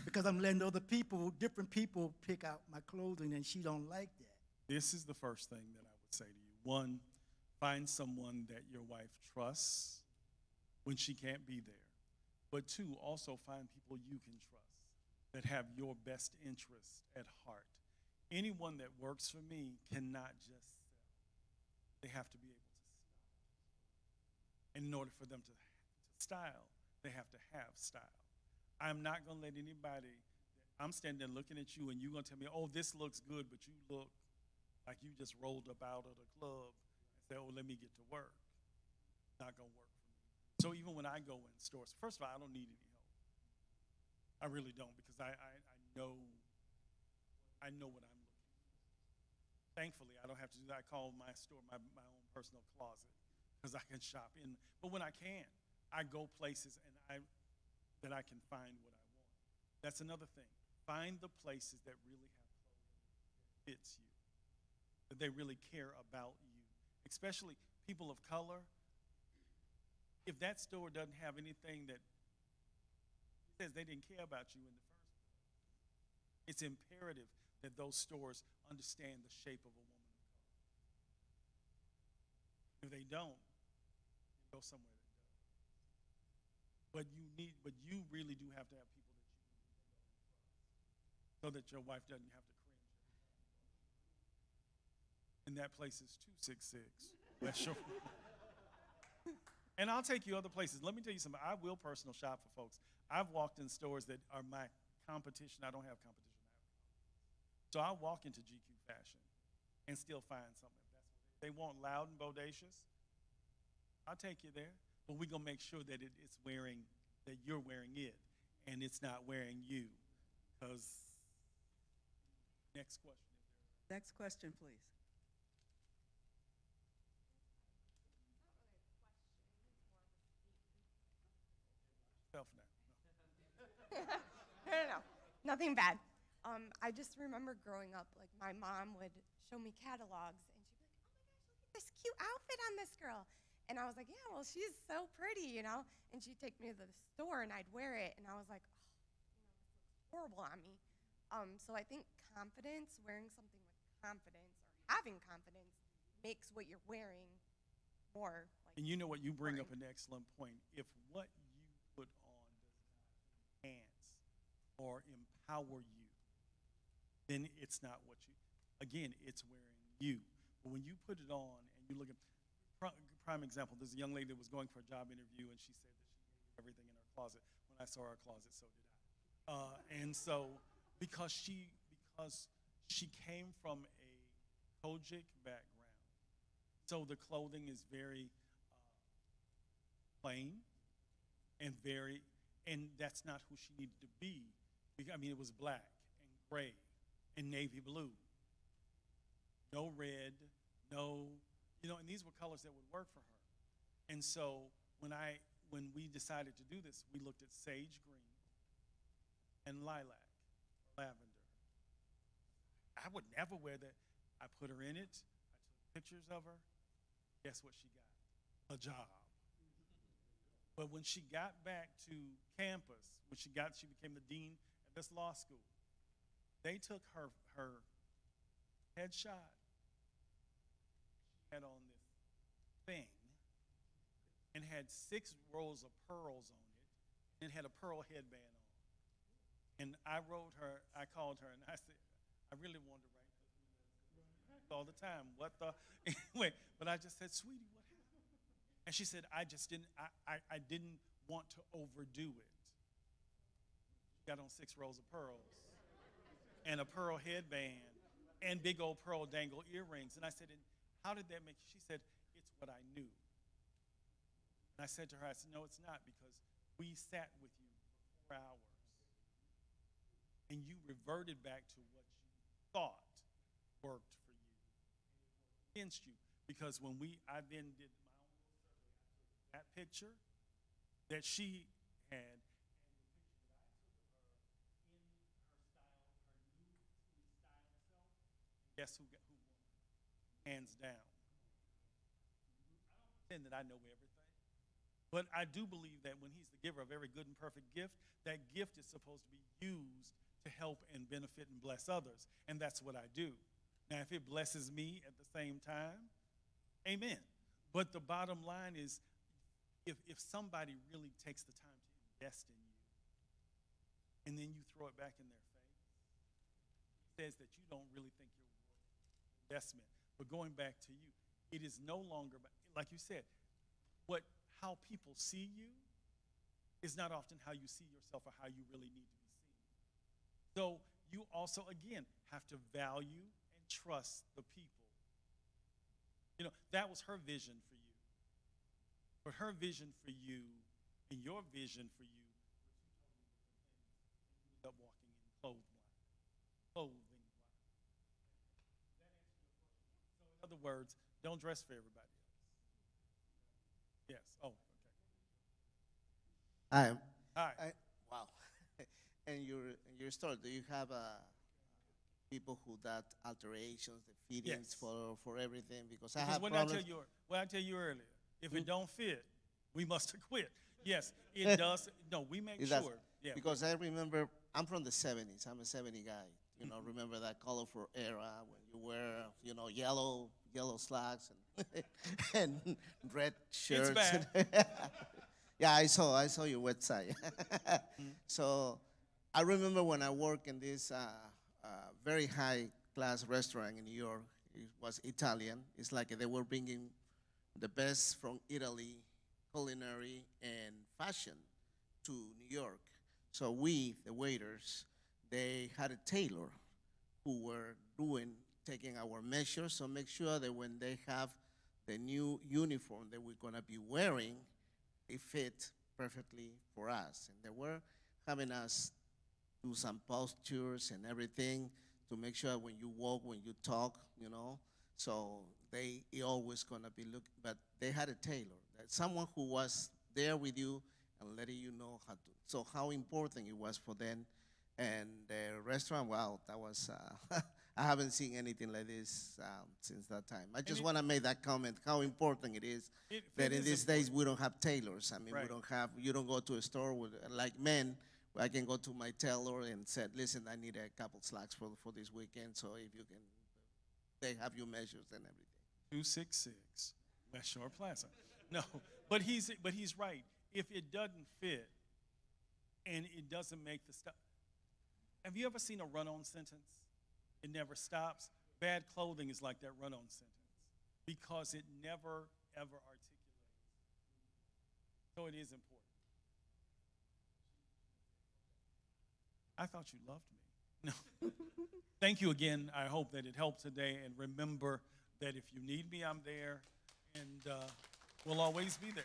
because I'm letting other people, different people, pick out my clothing, and she don't like that. This is the first thing that I would say to you. One, find someone that your wife trusts when she can't be there. But two, also find people you can trust that have your best interest at heart. Anyone that works for me cannot just sell. They have to be able to style. And in order for them to style, they have to have style. I'm not going to let anybody, I'm standing there looking at you and you're going to tell me, oh, this looks good, but you look like you just rolled up out of the club and say, oh, let me get to work. Not going to work for me. So even when I go in stores, first of all, I don't need any help. I really don't, because I know what I'm looking for. Thankfully, I don't have to do that. I call my store my own personal closet because I can shop in. But when I can, I go places that I can find what I want. That's another thing. Find the places that really have clothing that fits you, that they really care about you, especially people of color. If that store doesn't have anything that says they didn't care about you in the first place, it's imperative that those stores understand the shape of a woman of color. If they don't, you go somewhere that does. But you really do have to have people that you know and trust, so that your wife doesn't have to cringe. And that place is 266 West Shore. And I'll take you other places. Let me tell you something. I will personal shop for folks. I've walked in stores that are my competition. I don't have competition. So I'll walk into GQ Fashion and still find something. If that's what they want, loud and bodacious, I'll take you there. But we're going to make sure that it's wearing, that you're wearing it, and it's not wearing you. Because, next question. Next question, please. Self now. No. Nothing bad. I just remember growing up, like my mom would show me catalogs, and she'd be like, "Oh my gosh, look at this cute outfit on this girl," and I was like, "Yeah, well, she's so pretty, you know." And she'd take me to the store, and I'd wear it, and I was like, "Oh, this looks horrible on me." So I think confidence, wearing something with confidence, or having confidence, makes what you're wearing more. Like, And you know what? You bring up an excellent point. If what you put on does not enhance or empower you, then it's not what you, again, it's wearing you. But when you put it on and you look at, prime example, there's a young lady that was going for a job interview, and she said that she hated everything in her closet. When I saw her closet, so did I. And so, because she came from a Kojic background, so the clothing is very plain and that's not who she needed to be. I mean, it was black and gray and navy blue. No red, no, and these were colors that would work for her. And so when we decided to do this, we looked at sage green and lilac, lavender. I would never wear that. I put her in it. I took pictures of her. Guess what she got? A job. But when she got back to campus, she became the dean at this law school. They took her headshot. She had on this thing and had 6 rows of pearls on it, and it had a pearl headband on. And I called her, and I said, I really wanted to write this all the time. What the? Anyway, but I just said, sweetie, what happened? And she said, I just didn't, I didn't want to overdo it. She got on 6 rows of pearls and a pearl headband and big old pearl dangle earrings. And I said, and how did that make you? She said, it's what I knew. And I said to her, I said, no, it's not, because we sat with you for 4 hours and you reverted back to what you thought worked for you against you. Because when I then did my own survey, that picture that she had and the picture that I took of her in her style, her new style self, guess who won? Hands down. I don't pretend that I know everything, but I do believe that when he's the giver of every good and perfect gift, that gift is supposed to be used to help and benefit and bless others, and that's what I do. Now, if it blesses me at the same time, amen. But the bottom line is, if somebody really takes the time to invest in you, and then you throw it back in their face, it says that you don't really think you're worth investment. But going back to you, it is no longer, like you said, how people see you is not often how you see yourself or how you really need to be seen. So you also, again, have to value and trust the people. You know, that was her vision for you. But her vision for you and your vision for you were two totally different things. You ended up walking in clothing blind. So in other words, don't dress for everybody else. Yes. Oh, okay. Hi. Hi. Wow. In your store, do you have people who that alterations, the fittings Yes. for everything? Because I Because have what problems. I tell you earlier, if it don't fit, we must quit. Yes, it does. No, we make It sure. does. Yeah. Because I remember, I'm from the 70s. I'm a 70 guy. You know, remember that colorful era when you wear, you know, yellow slacks and, and red shirts. back. Yeah, I saw your website. So I remember when I worked in this very high class restaurant in New York. It was Italian. It's like they were bringing the best from Italy, culinary and fashion, to New York. So we, the waiters, they had a tailor who were taking our measures, so make sure that when they have the new uniform that we're gonna be wearing, it fit perfectly for us. And they were having us do some postures and everything to make sure when you walk, when you talk, you know. So it always gonna be look, but they had a tailor, that someone who was there with you and letting you know how to. So how important it was for them. And the restaurant, wow, that was, I haven't seen anything like this since that time. I just want to make that comment, how important it is that in these days we don't have tailors. I mean, Right. you don't go to a store with, like men, where I can go to my tailor and said, listen, I need a couple slacks for this weekend, so if you can, they have your measures and everything. 266 West Shore Plaza. No, but he's right. If it doesn't fit and it doesn't make the stuff. Have you ever seen a run-on sentence? It never stops. Bad clothing is like that run-on sentence because it never, ever articulates. So it is important. I thought you loved me. No. Thank you again. I hope that it helped today. And remember that if you need me, I'm there. And we'll always be there.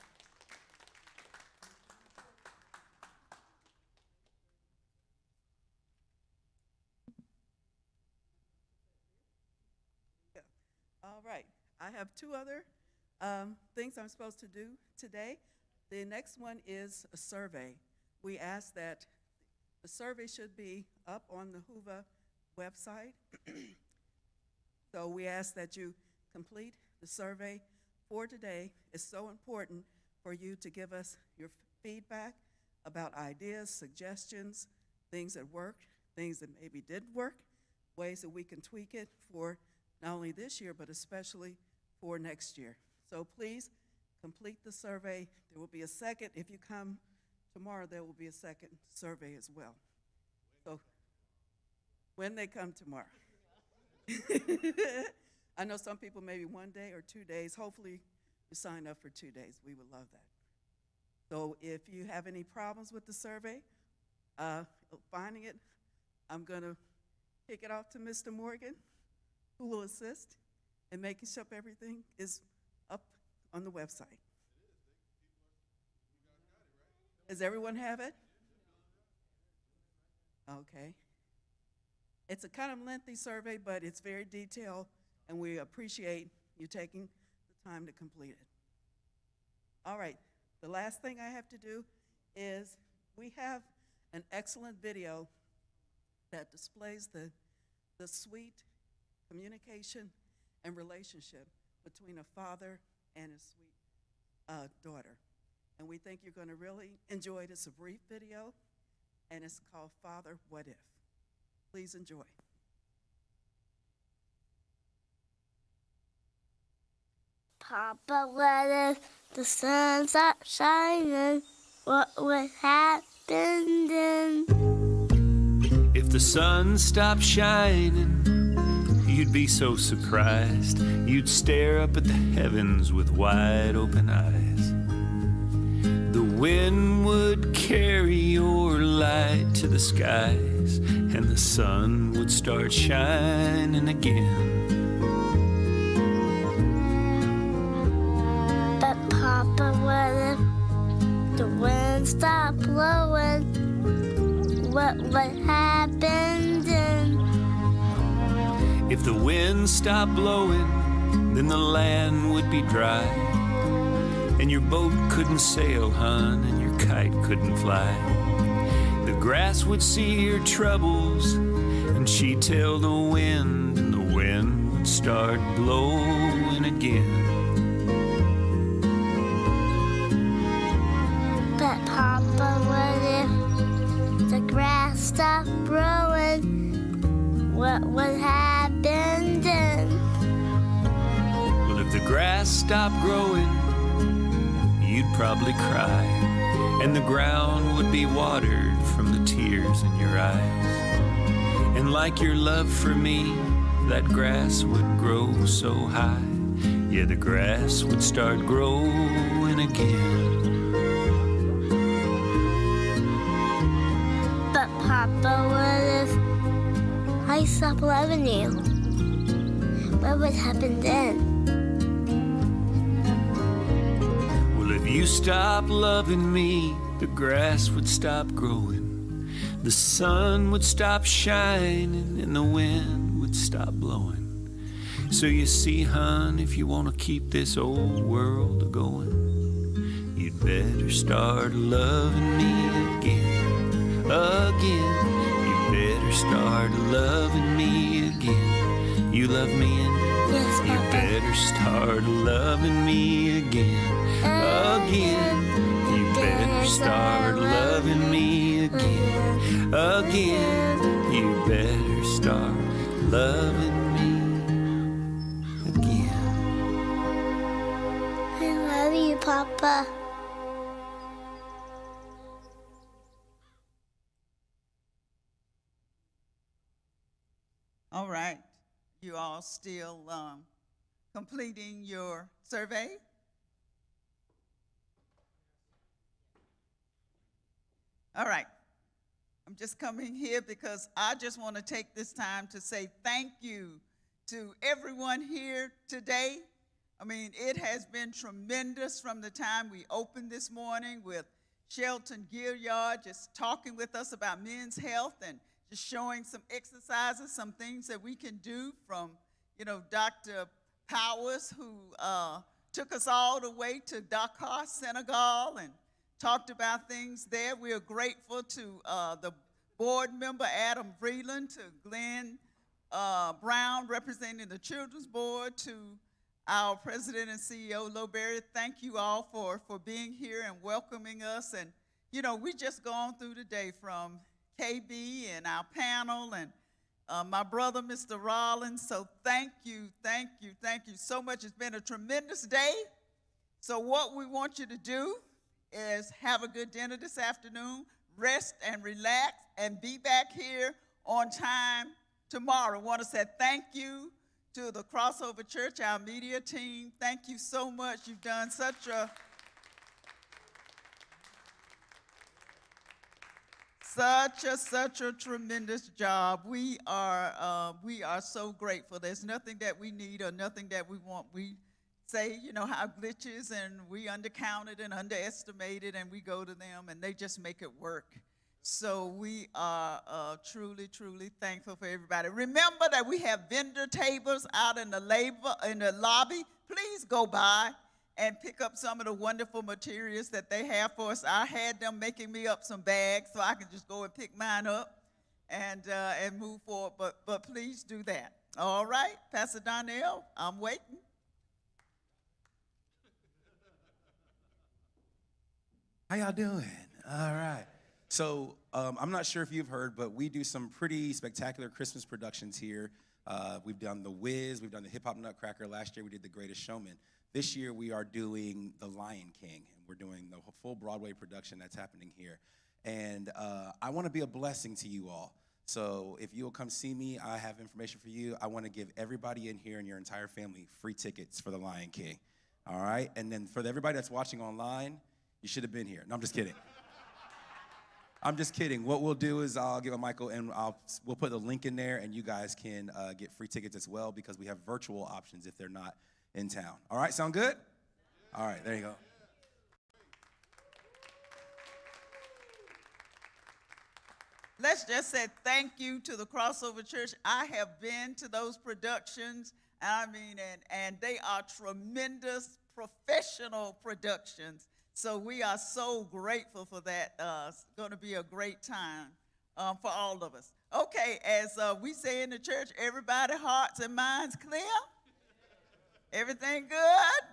Yeah. All right. I have 2 other things I'm supposed to do today. The next one is a survey. We ask that the survey should be up on the Hoover website. So we ask that you complete the survey for today. It's so important for you to give us your feedback about ideas, suggestions, things that worked, things that maybe didn't work, ways that we can tweak it for not only this year, but especially for next year. So please complete the survey. There will be a second, if you come tomorrow, there will be a second survey as well. So when they come tomorrow. I know some people maybe 1 day or 2 days. Hopefully you sign up for 2 days. We would love that. So if you have any problems with the survey, finding it, I'm going to kick it off to Mr. Morgan, who will assist in making sure everything is up on the website. Does everyone have it? Okay. It's a kind of lengthy survey, but it's very detailed, and we appreciate you taking the time to complete it. All right, the last thing I have to do is we have an excellent video that displays the sweet communication and relationship between a father and his sweet daughter. And we think you're going to really enjoy it. It's a brief video, and it's called Father, What If? Please enjoy. Papa, what if the sun stopped shining? What would happen then? If the sun stopped shining, you'd be so surprised. You'd stare up at the heavens with wide open eyes. The wind would carry your light to the skies, and the sun would start shining again. But Papa, what if the wind stopped blowing? What would happen then? If the wind stopped blowing, then the land would be dry, and your boat couldn't sail, hon, and your kite couldn't fly. The grass would see your troubles, and she'd tell the wind, and the wind would start blowing again. But Papa, what if the grass stopped growing? What would happen then? Well, if the grass stopped growing, you'd probably cry, and the ground would be watered from the tears in your eyes. And like your love for me, that grass would grow so high. Yeah, the grass would start growing again. But Papa, what if I stopped loving you? What would happen then? If you stop loving me, the grass would stop growing, the sun would stop shining, and the wind would stop blowing. So you see, hon, if you want to keep this old world a-going, you'd better start loving me again, again. You better start loving me again. You love me and Yes, you Papa. better start loving me again. Again, you better start loving me again. Again, you better start loving me again. I love you, Papa. All right. You all still completing your survey? All right. I'm just coming here because I just want to take this time to say thank you to everyone here today. I mean, it has been tremendous from the time we opened this morning with Shelton Gilliard just talking with us about men's health and just showing some exercises, some things that we can do from, Dr. Powers, who took us all the way to Dakar, Senegal, and talked about things there. We are grateful to the board member, Adam Vreeland, to Glenn Brown, representing the Children's Board, to our president and CEO, Lowberry. Thank you all for being here and welcoming us. And, we just gone through the day from KB and our panel and my brother, Mr. Rollins. So thank you so much. It's been a tremendous day. So what we want you to do is have a good dinner this afternoon, rest and relax, and be back here on time tomorrow. I want to say thank you to the Crossover Church, our media team. Thank you so much. You've done such a tremendous job. We are so grateful. There's nothing that we need or nothing that we want. We say, how glitches, and we undercounted and underestimated, and we go to them, and they just make it work. So we are truly, truly thankful for everybody. Remember that we have vendor tables out in the lobby. Please go by and pick up some of the wonderful materials that they have for us. I had them making me up some bags so I can just go and pick mine up and move forward. But please do that. All right, Pastor Donnell, I'm waiting. How y'all doing? All right. So I'm not sure if you've heard, but we do some pretty spectacular Christmas productions here. We've done The Wiz, we've done the Hip Hop Nutcracker. Last year we did The Greatest Showman. This year we are doing The Lion King, and we're doing the full Broadway production that's happening here. And I want to be a blessing to you all. So if you will come see me, I have information for you. I want to give everybody in here and your entire family free tickets for The Lion King. All right? And then for everybody that's watching online, you should have been here. No, I'm just kidding. I'm just kidding. What we'll do is I'll give a Michael, and we'll put a link in there, and you guys can get free tickets as well, because we have virtual options if they're not in town. All right, sound good? All right, there you go. Let's just say thank you to the Crossover Church. I have been to those productions, and they are tremendous professional productions. So we are so grateful for that. It's going to be a great time for all of us. Okay, as we say in the church, everybody hearts and minds clear? Everything good?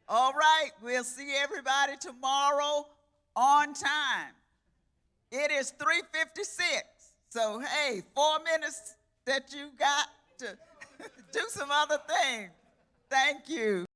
All right, we'll see everybody tomorrow on time. It is 3:56. So, hey, 4 minutes that you got to do some other things. Thank you.